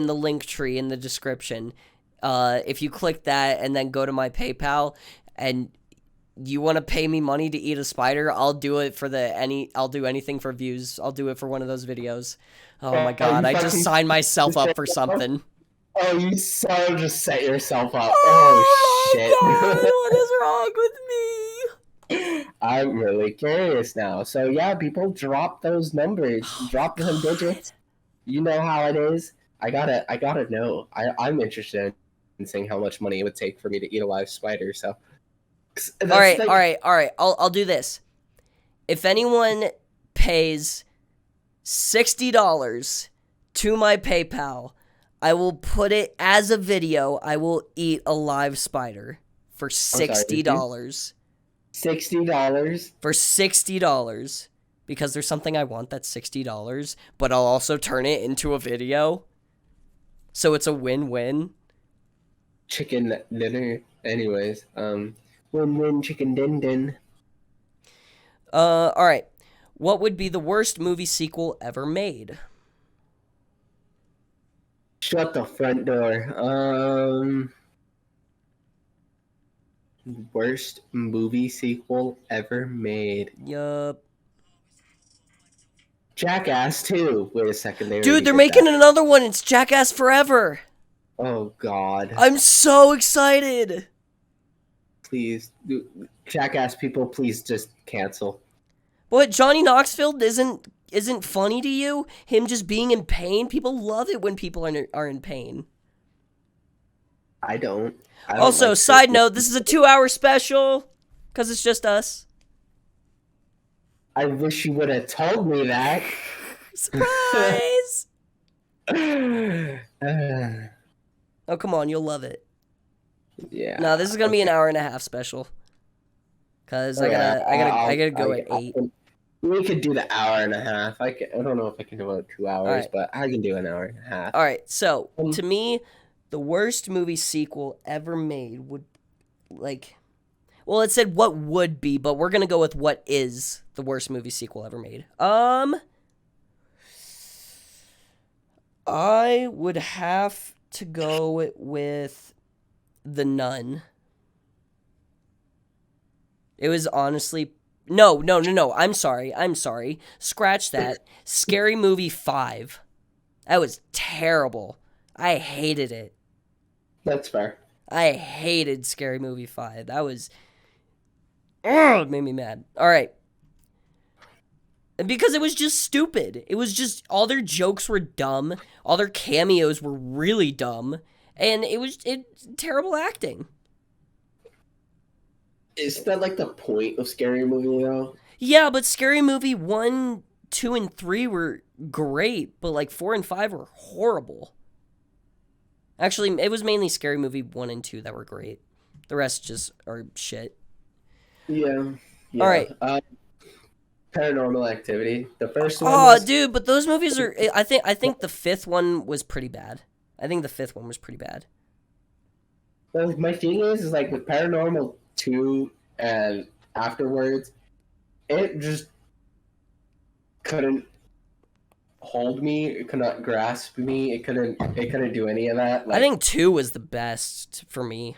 the link tree in the description. If you click that and then go to my PayPal and you want to pay me money to eat a spider, I'll do it for I'll do anything for views. I'll do it for one of those videos. Oh my god, I just signed myself up for something. Oh, you so just set yourself up. Oh shit. God, what is wrong with me? I'm really curious now. So yeah, people drop those numbers, drop them digits. You know how it is. I gotta know. I'm interested in seeing how much money it would take for me to eat a live spider. So, all right. I'll do this. If anyone pays $60 to my PayPal, I will put it as a video. I will eat a live spider for $60. $60 for $60 because there's something I want that's $60, but I'll also turn it into a video. So it's a win-win. Chicken dinner. Anyways, win-win chicken din. All right. What would be the worst movie sequel ever made? Shut the front door. Worst movie sequel ever made. Yup. Jackass 2. Wait a second. Dude, they're making another one. It's Jackass Forever. Oh, God. I'm so excited. Please. Jackass people, please just cancel. What, Johnny Knoxville isn't funny to you? Him just being in pain? People love it when people are in pain. I don't. Also, like side note, this is a 2-hour special because it's just us. I wish you would have told me that. Surprise! Oh, come on, you'll love it. Yeah. No, this is gonna be an hour and a half special. Cause I gotta go at 8. We could do the hour and a half. I don't know if I can do about 2 hours, but I can do an hour and a half. All right. So to me, the worst movie sequel ever made would well, it said what would be, but we're gonna go with what is the worst movie sequel ever made. I would have to go with The Nun. It was honestly no. I'm sorry. Scratch that. Scary Movie 5. That was terrible. I hated it. That's fair. I hated Scary Movie 5. That was it made me mad. All right. Because it was just stupid. It was just all their jokes were dumb. All their cameos were really dumb, and it was terrible acting. Is that like the point of Scary Movie though? Yeah, but Scary Movie 1, 2, and 3 were great, but like 4 and 5 were horrible. Actually, it was mainly Scary Movie 1 and 2 that were great. The rest just are shit. Yeah. All right. Paranormal Activity. The first one Oh, was dude, but those movies are. I think the fifth one was pretty bad. I think the fifth one was pretty bad. well, my thing is like with Paranormal 2 and afterwards, it just couldn't hold me. It could not grasp me. It couldn't do any of that. Like, I think 2 was the best for me.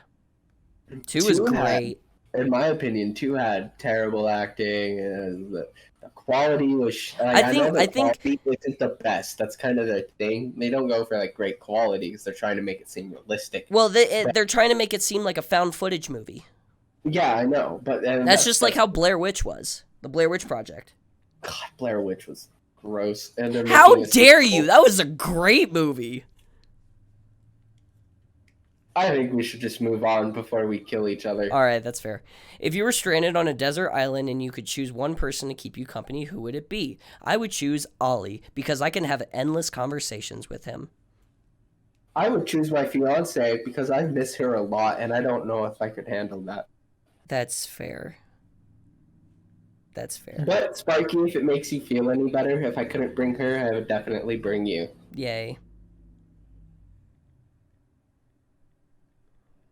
2 was 2 had, great. in my opinion, 2 had terrible acting and the quality was. Like, I I know think the I think quality isn't the best. That's kind of their thing. They don't go for like great quality because they're trying to make it seem realistic. well But they're trying to make it seem like a found footage movie. yeah, I know. But then That's just like how Blair Witch was. The Blair Witch Project. God, Blair Witch was gross, and they're How making a dare sequel. you? That was a great movie. I think we should just move on before we kill each other. All right, that's fair. If you were stranded on a desert island and you could choose one person to keep you company, who would it be? I would choose Ollie because I can have endless conversations with him. I would choose my fiance because I miss her a lot, and I don't know if I could handle that. That's fair. That's fair. But Sparky, if it makes you feel any better, if I couldn't bring her, I would definitely bring you. Yay.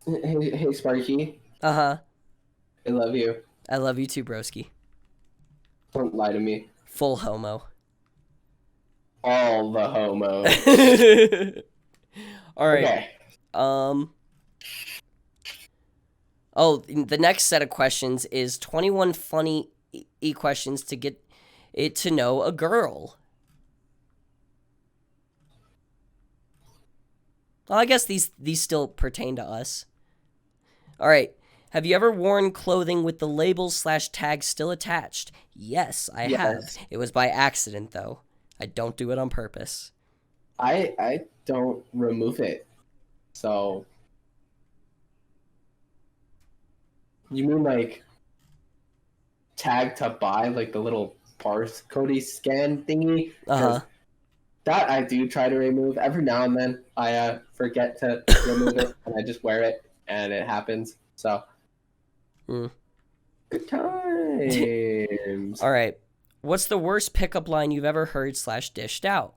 Hey, Sparky, Uh-huh. I love you. I love you too, broski. Don't lie to me. Full homo. All the homos. All right. Okay. Oh, the next set of questions is 21 funny questions to get it to know a girl. Well, I guess these still pertain to us. All right. Have you ever worn clothing with the labels/tags still attached? Yes, I have. It was by accident, though. I don't do it on purpose. I don't remove it. So you mean like tag to buy, like the little barcode scan thingy? Uh-huh. That I do try to remove. Every now and then I forget to remove it and I just wear it and it happens. So good times. All right. What's the worst pickup line you've ever heard/dished out?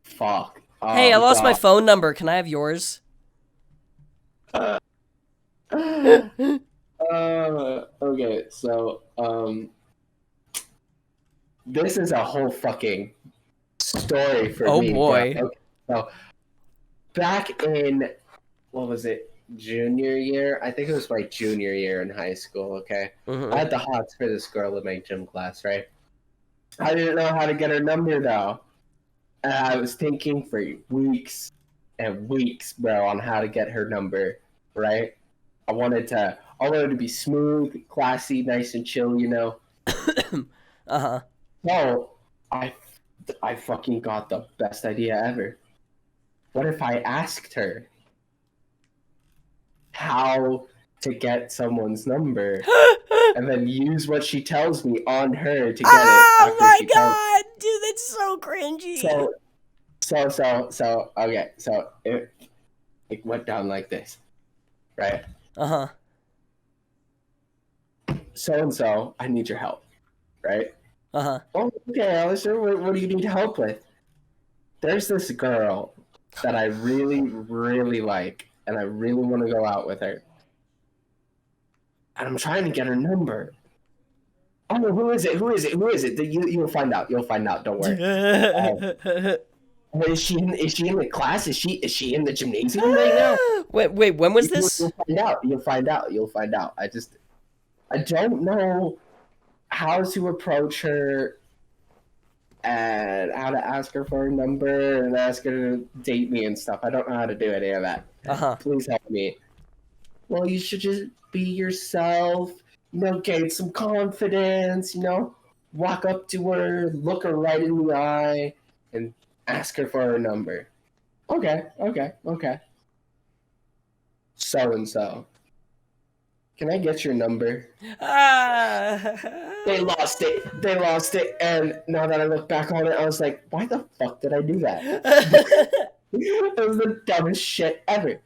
Fuck. Hey, I lost my phone number. Can I have yours? Okay, so this is a whole fucking story for me. Oh boy. Okay, so back in, what was it, junior year? I think it was my junior year in high school, okay? I had the hots for this girl in my gym class, right? I didn't know how to get her number, though. And I was thinking for weeks and weeks, bro, on how to get her number, right? I wanted to be smooth, classy, nice and chill, you know? Uh-huh. So, I fucking got the best idea ever. What if I asked her how to get someone's number and then use what she tells me on her to get it after my she tells god, dude, that's so cringy. So, okay, so it went down like this, right? Uh-huh. So-and-so, I need your help, right? Uh-huh. Oh, okay, Alistair, what do you need help with? There's this girl that I really, really like, and I really want to go out with her. And I'm trying to get her number. Oh, who is it? You'll find out. Don't worry. Is she in the class? Is she in the gymnasium right now? Wait, when was this? You'll find out. I don't know how to approach her and how to ask her for a number and ask her to date me and stuff. I don't know how to do any of that. Uh-huh. Please help me. Well, you should just be yourself, gain some confidence, walk up to her, look her right in the eye, and ask her for her number. Okay. So-and-so. Can I get your number? They lost it, and now that I look back on it, I was like, why the fuck did I do that? It was the dumbest shit ever.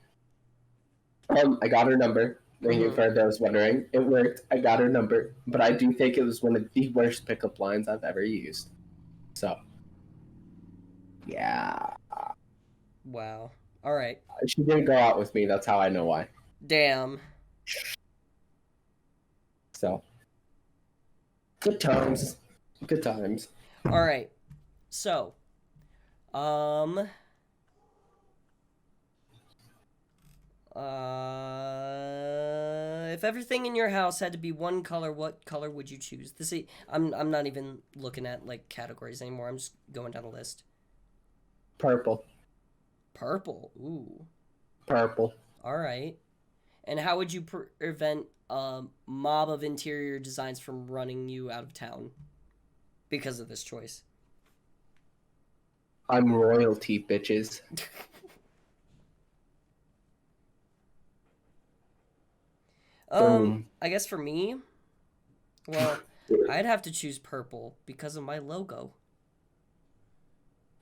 I got her number. Thank you for those wondering. It worked. I got her number, but I do think it was one of the worst pickup lines I've ever used. So, yeah. Wow. All right. She didn't go out with me. That's how I know why. Damn. So, good times. Good times. All right. So, if everything in your house had to be one color, what color would you choose? I'm not even looking at like categories anymore. I'm just going down the list. Purple. Purple. Ooh. Purple. All right. And how would you prevent a mob of interior designs from running you out of town because of this choice? I'm royalty, bitches. I guess for me, well, I'd have to choose purple because of my logo.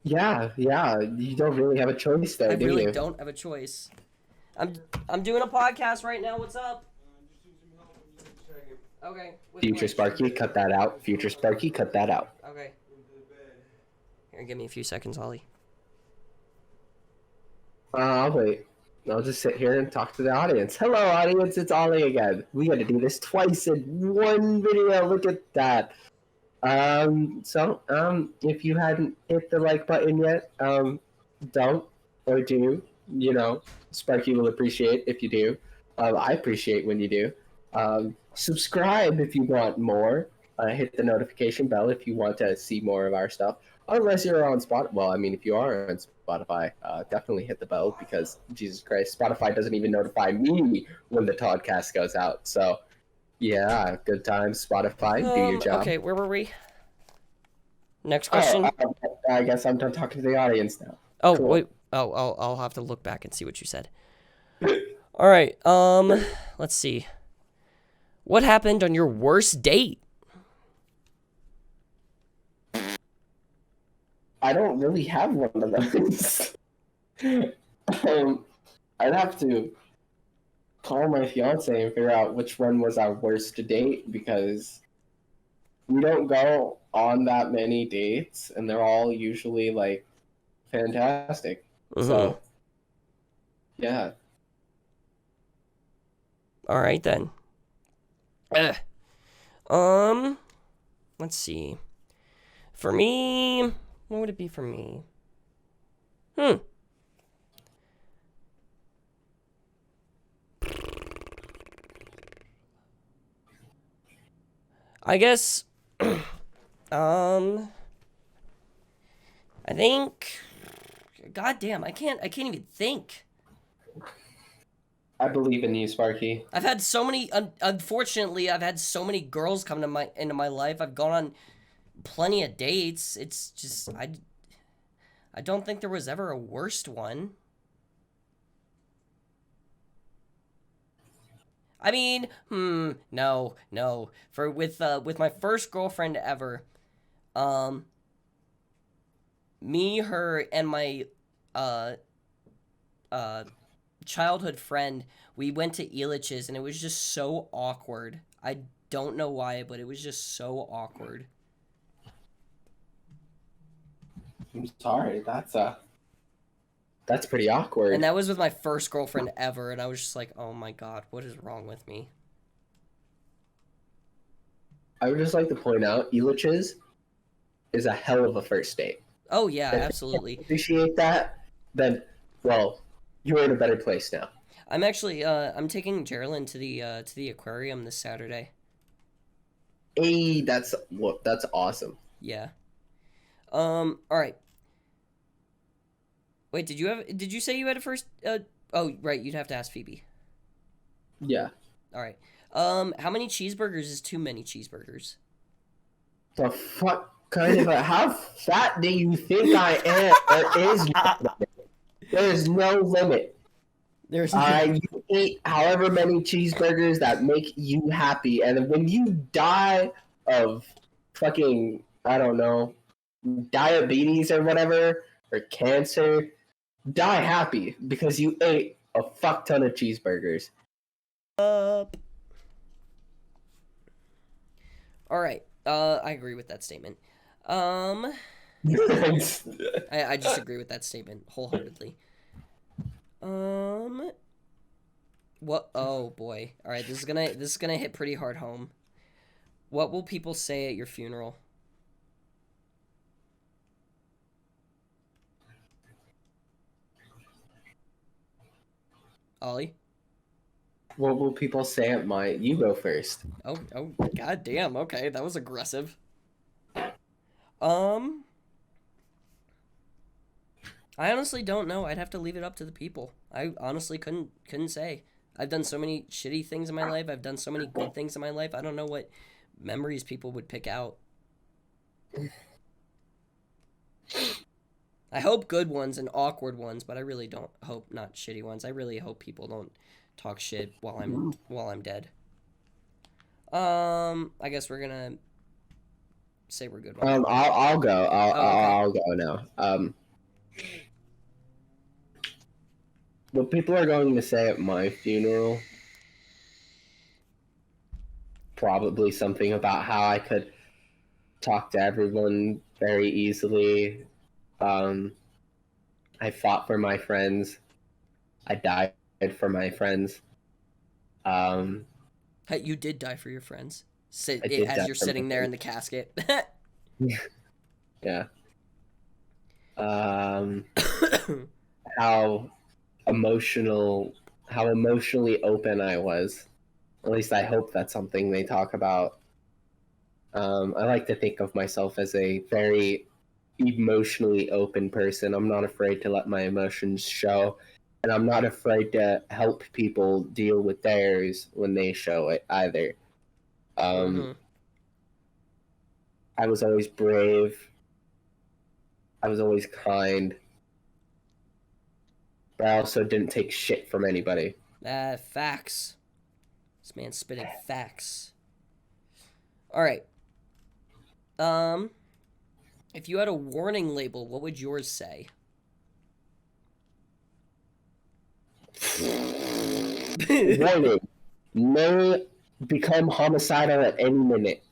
Yeah. You don't really have a choice there, I do really you? don't have a choice. I'm doing a podcast right now. What's up? Okay. Future Sparky, cut that out. Future Sparky, cut that out. Okay. Here, give me a few seconds, Ollie. I'll wait. I'll just sit here and talk to the audience. Hello, audience. It's Ollie again. We got to do this twice in one video. Look at that. If you hadn't hit the like button yet, don't or do. Sparky will appreciate if you do. I appreciate when you do. Subscribe if you want more. Hit the notification bell if you want to see more of our stuff. Unless you're on Spotify. Well, I mean, if you are on Spotify, definitely hit the bell because, Jesus Christ, Spotify doesn't even notify me when the TODcast goes out. So, yeah, good times, Spotify. Do your job. Okay, where were we? Next question. I guess I'm done talking to the audience now. Oh, Cool. wait. Oh, I'll have to look back and see what you said. All right. Let's see. What happened on your worst date? I don't really have one of those. I'd have to call my fiance and figure out which one was our worst date because we don't go on that many dates and they're all usually like fantastic. Mm-hmm. So, yeah. All right then. Let's see. For me, what would it be for me? I guess I think God damn, I can't even think. I believe in you, Sparky. I've had so many unfortunately, I've had so many girls come into my life. I've gone on plenty of dates. It's just I don't think there was ever a worst one. I mean, no. With my first girlfriend ever, me, her, and my childhood friend, we went to Elitch's, and it was just so awkward. I don't know why, but it was just so awkward. I'm sorry. That's pretty awkward. And that was with my first girlfriend ever, and I was just like, oh my god, what is wrong with me? I would just like to point out, Elitch's is a hell of a first date. Oh yeah, absolutely. Appreciate that. Then, well, you're in a better place now. I'm actually I'm taking Geraldine to the aquarium this Saturday. Hey, that's awesome. Yeah. All right. Wait, did you say you had a first oh, right, you'd have to ask Phoebe. Yeah. All right. How many cheeseburgers is too many cheeseburgers? The fuck kind of how fat do you think I am? There's no limit. You eat however many cheeseburgers that make you happy, and when you die of fucking, I don't know, diabetes or whatever, or cancer, die happy because you ate a fuck ton of cheeseburgers. up. All right. I agree with that statement. I just agree with that statement wholeheartedly. What? Oh boy. All right. This is gonna hit pretty hard home. What will people say at your funeral? Ollie? What will people say at my? You go first. Oh, god damn. Okay, that was aggressive. I honestly don't know. I'd have to leave it up to the people. I honestly couldn't say. I've done so many shitty things in my life. I've done so many good things in my life. I don't know what memories people would pick out. I hope good ones and awkward ones, but I really don't hope not shitty ones. I really hope people don't talk shit while I'm dead. I guess we're gonna say we're good. I'll go. Okay. I'll go now. What people are going to say at my funeral? Probably something about how I could talk to everyone very easily. I fought for my friends. I died for my friends. Hey, you did die for your friends. As You're sitting there in the casket. Yeah. How emotionally open I was. At least I hope that's something they talk about. I like to think of myself as a very emotionally open person. I'm not afraid to let my emotions show, and I'm not afraid to help people deal with theirs when they show it either. I was always brave. I was always kind. But I also didn't take shit from anybody. Facts. This man's spitting facts. Alright. If you had a warning label, what would yours say? Warning. May become homicidal at any minute.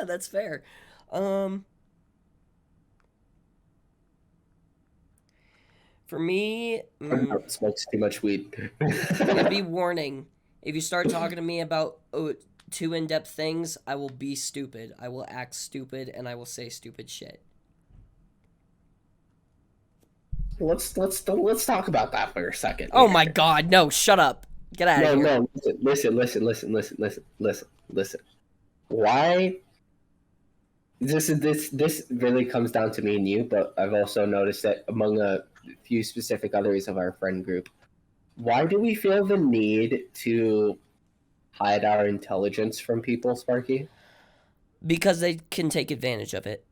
That's fair. For me, Smokes too much weed. it'd be warning. If you start talking to me about too in-depth things, I will be stupid. I will act stupid, and I will say stupid shit. Let's talk about that for a second. Oh my god, no! Shut up. Get out of here. No, listen. Why? This really comes down to me and you, but I've also noticed that among a few specific others of our friend group. Why do we feel the need to hide our intelligence from people, Sparky? Because they can take advantage of it.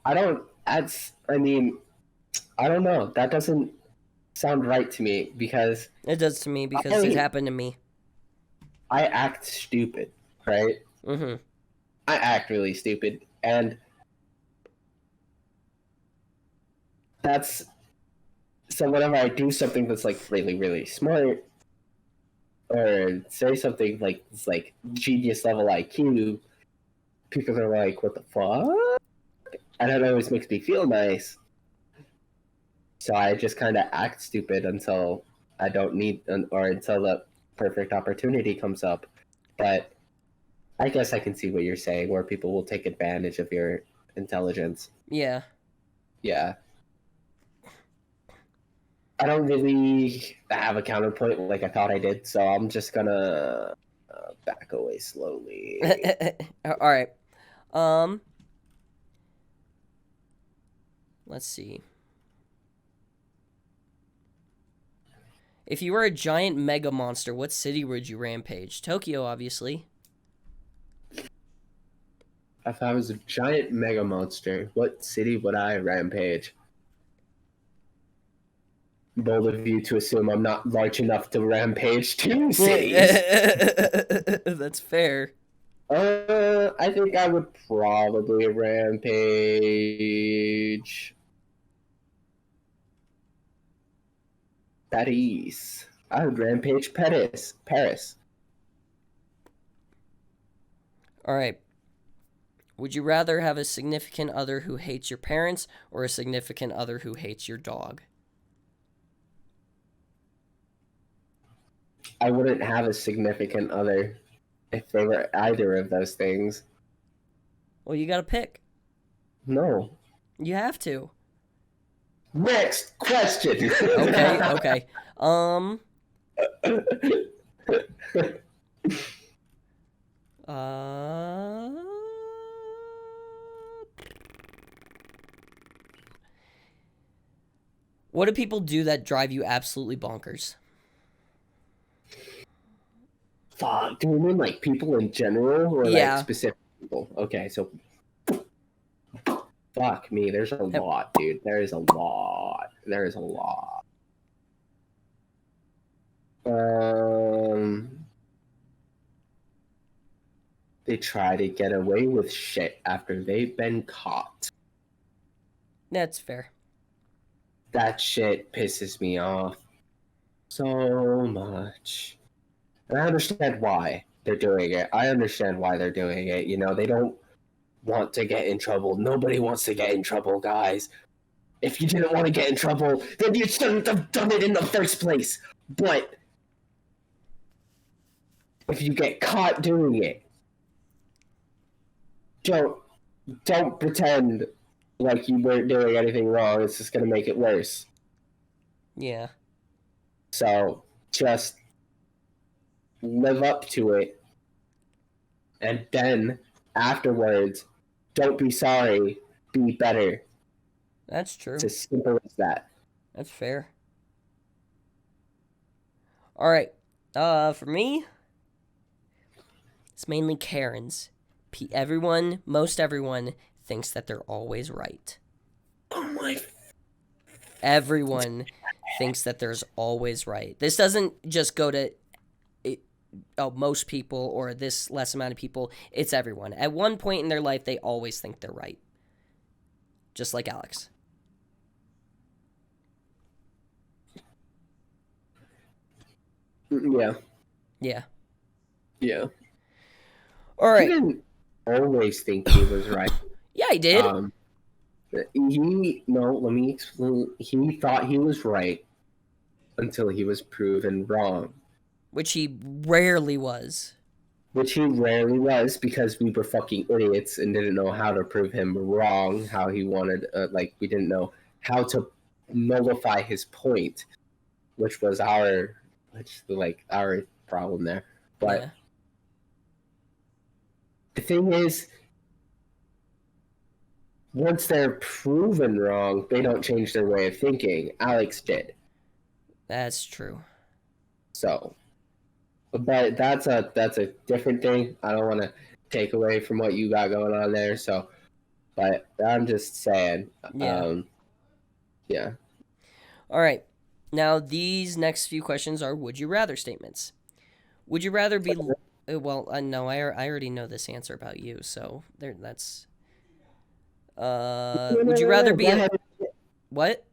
I don't know. That doesn't sound right to me because It does to me because it happened to me. I act stupid, right? Mm-hmm. I act really stupid, and that's so whenever I do something that's like really, really smart, or say something like it's like genius level IQ, people are like, "What the fuck?" And it always makes me feel nice. So I just kind of act stupid until I don't need, or until the perfect opportunity comes up. But I guess I can see what you're saying, where people will take advantage of your intelligence. Yeah. Yeah. I don't really have a counterpoint like I thought I did, so I'm just gonna back away slowly. All right. Let's see. If you were a giant mega monster, what city would you rampage? Tokyo, obviously. If I was a giant mega monster, what city would I rampage? Bold of you to assume I'm not large enough to rampage two cities. That's fair. I think I would probably rampage Paris. I would rampage Paris. All right. Would you rather have a significant other who hates your parents or a significant other who hates your dog? I wouldn't have a significant other if they were either of those things. Well, you got to pick. No. You have to. Next question. Okay. What do people do that drive you absolutely bonkers? Fuck, do you mean like people in general or Yeah. like specific people? Okay, so fuck me, there's a lot, dude. There is a lot. They try to get away with shit after they've been caught. That's fair. That shit pisses me off so much. And I understand why they're doing it. You know, they don't want to get in trouble. Nobody wants to get in trouble, guys. If you didn't want to get in trouble, then you shouldn't have done it in the first place. But if you get caught doing it, don't pretend like you weren't doing anything wrong. It's just going to make it worse. Yeah. So just live up to it, and then afterwards, don't be sorry, be better. That's true. It's as simple as that. That's fair. All right. For me, it's mainly Karens. Most everyone thinks that they're always right. Oh my. Everyone thinks that there's always right. This doesn't just go to most people or this less amount of people. It's everyone. At one point in their life, they always think they're right. Just like Alex. Yeah. All right. He didn't always think he was right. Yeah, he did. Let me explain. He thought he was right until he was proven wrong. Which he rarely was. Because we were fucking idiots and didn't know how to prove him wrong, how he wanted, we didn't know how to nullify his point, which was our problem there. But yeah. The thing is, once they're proven wrong, they don't change their way of thinking. Alex did. That's true. So, but that's a different thing. I don't want to take away from what you got going on there. So, but I'm just saying. Yeah. All right. Now, these next few questions are would you rather statements. Would you rather be... Well, no, I already know this answer about you, so that's... would you rather be... What?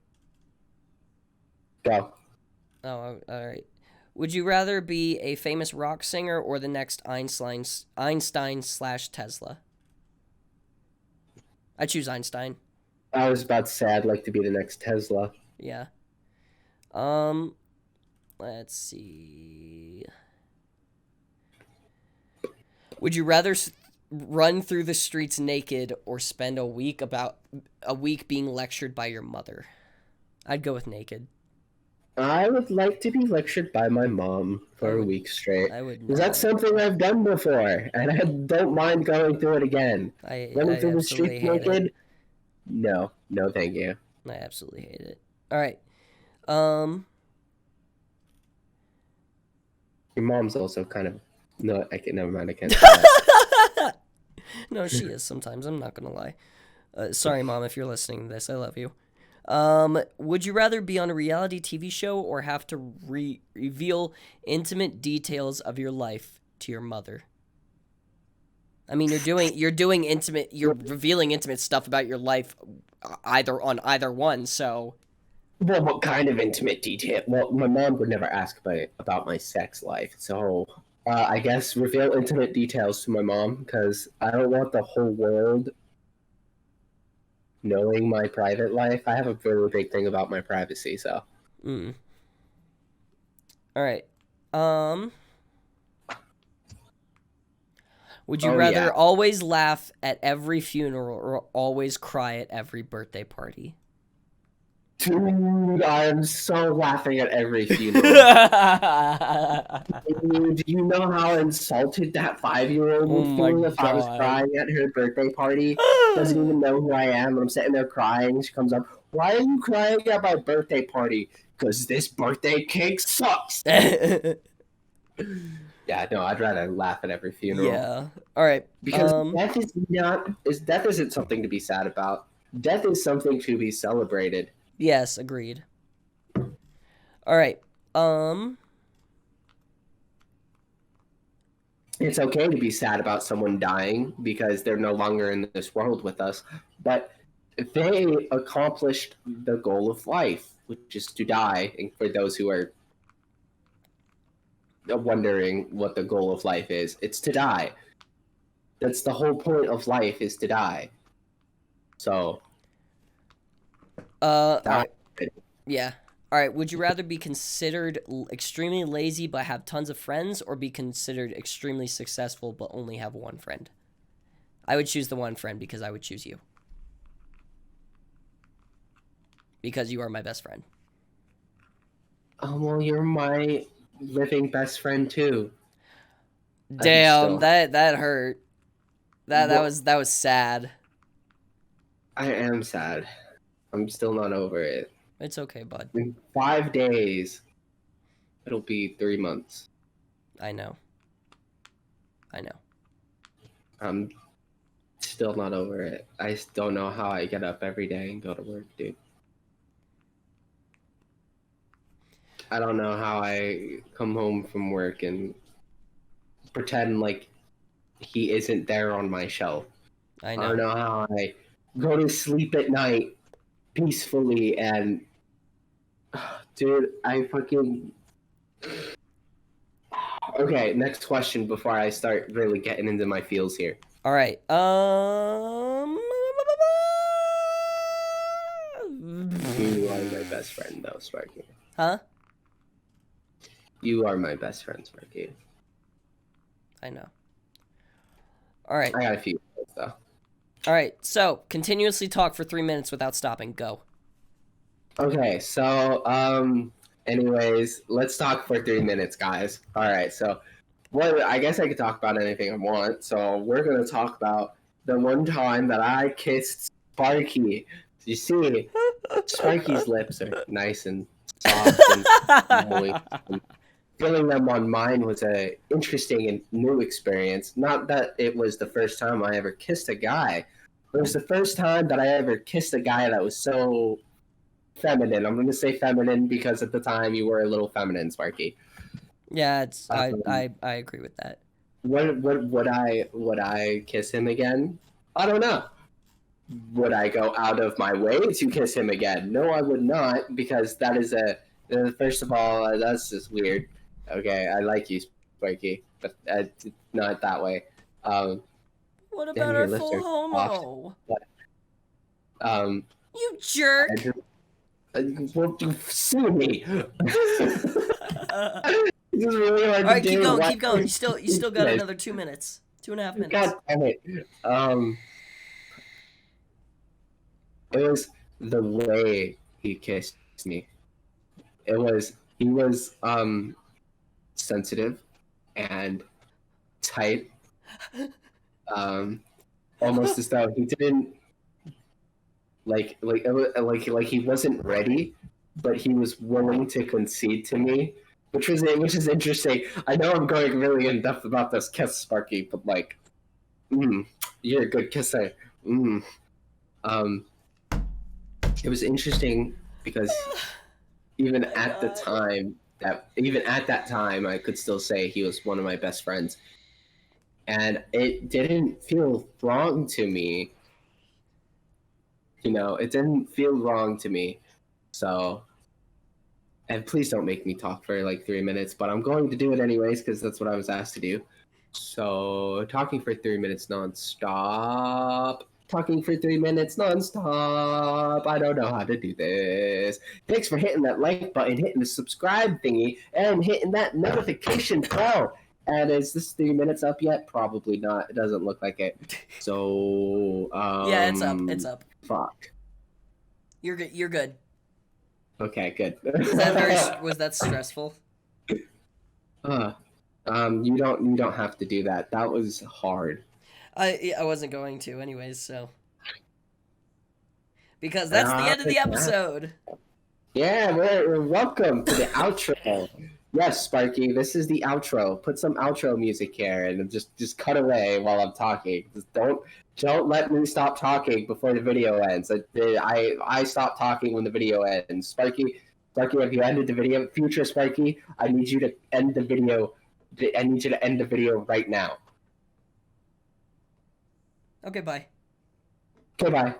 Go. Oh, all right. Would you rather be a famous rock singer or the next Einstein/Tesla? I choose Einstein. I was about to say I'd like to be the next Tesla. Yeah. Let's see. Would you rather run through the streets naked or spend a week being lectured by your mother? I'd go with naked. I would like to be lectured by my mom for a week straight. I would. Because that's something I've done before, and I don't mind going through it again. Running through the streets naked? No, thank you. I absolutely hate it. All right. Your mom's also kind of... No, never mind, I can't. No, she is sometimes. I'm not gonna lie. Sorry, Mom, if you're listening to this. I love you. Would you rather be on a reality TV show or have to reveal intimate details of your life to your mother? I mean, you're revealing intimate stuff about your life either one, so... Well, what kind of intimate detail? Well, my mom would never ask about my sex life, so I guess reveal intimate details to my mom because I don't want the whole world knowing my private life. I have a really big thing about my privacy, so. Mm. All right. Would you Oh, rather yeah. always laugh at every funeral or always cry at every birthday party? Dude, I'm so laughing at every funeral. Dude, do you know how insulted that 5-year-old Oh would my feel if I was god. crying at her birthday party? Doesn't even know who I am. I'm sitting there crying. She comes up, "Why are you crying at my birthday party?" "Because this birthday cake sucks." Yeah, no, I'd rather laugh at every funeral. Yeah. All right. Because death isn't something to be sad about. Death is something to be celebrated. Yes, agreed. All right. It's okay to be sad about someone dying because they're no longer in this world with us, but they accomplished the goal of life, which is to die. And for those who are wondering what the goal of life is, it's to die. That's the whole point of life, is to die. So all right. that, Yeah. All right. Would you rather be considered extremely lazy but have tons of friends, or be considered extremely successful but only have one friend? I would choose the one friend because I would choose you. Because you are my best friend. oh, well, you're my living best friend too. Damn, Still, that hurt. That well, was sad. I am sad. I'm still not over it. It's okay, bud. In 5 days, it'll be 3 months. I know. I know. I'm still not over it. I don't know how I get up every day and go to work, dude. I don't know how I come home from work and pretend like he isn't there on my shelf. I I don't know. know how I go to sleep at night peacefully and dude, I fucking okay, next question before I start really getting into my feels here. All right. You are my best friend though, Sparky. Huh? You are my best friend, Sparky. I know. All right. I got a few though. All right. So, continuously talk for 3 minutes without stopping. Go. Okay, so anyways, let's talk for 3 minutes, guys. All right, so I guess I could talk about anything I want. So we're gonna talk about the one time that I kissed Sparky. You see, Sparky's lips are nice and soft and moist. And feeling them on mine was a interesting and new experience. Not that it was the first time I ever kissed a guy. It was the first time that I ever kissed a guy that was so feminine. I'm going to say feminine because at the time you were a little feminine, Sparky. Yeah, it's I agree with that. Would I kiss him again? I don't know. Would I go out of my way to kiss him again? No, I would not, because that is first of all, that's just weird. Okay, I like you, Sparky, but not that way. What Damn, about your our lips full are soft. homo? But, You jerk. well, sue me. This is really hard All to right, do. keep going. You still got another 2 minutes. 2.5 minutes. God damn it. It was the way he kissed me. He was sensitive and tight. Almost as though he didn't like he wasn't ready, but he was willing to concede to me, which is interesting. I know I'm going really in depth about this kiss, Sparky, but like, you're a good kisser. It was interesting because even at that time, I could still say he was one of my best friends, and it didn't feel wrong to me. You know, it didn't feel wrong to me. So And please don't make me talk for like 3 minutes, but I'm going to do it anyways because that's what I was asked to do. So, talking for 3 minutes nonstop. Talking for 3 minutes nonstop. I don't know how to do this. Thanks for hitting that like button, hitting the subscribe thingy, and hitting that notification bell. And is this 3 minutes up yet? Probably not. It doesn't look like it. So, Yeah, it's up. It's up. Fuck. You're good. You're good. Okay, good. Was that stressful? You don't have to do that. That was hard. I wasn't going to anyways, so because that's the end of the episode. Yeah, we're welcome to the outro. Yes, Sparky, this is the outro. Put some outro music here and just cut away while I'm talking. Just don't let me stop talking before the video ends. I stop talking when the video ends. Sparky, have you ended the video? Future Sparky, I need you to end the video. I need you to end the video right now. Okay, bye. Okay, bye.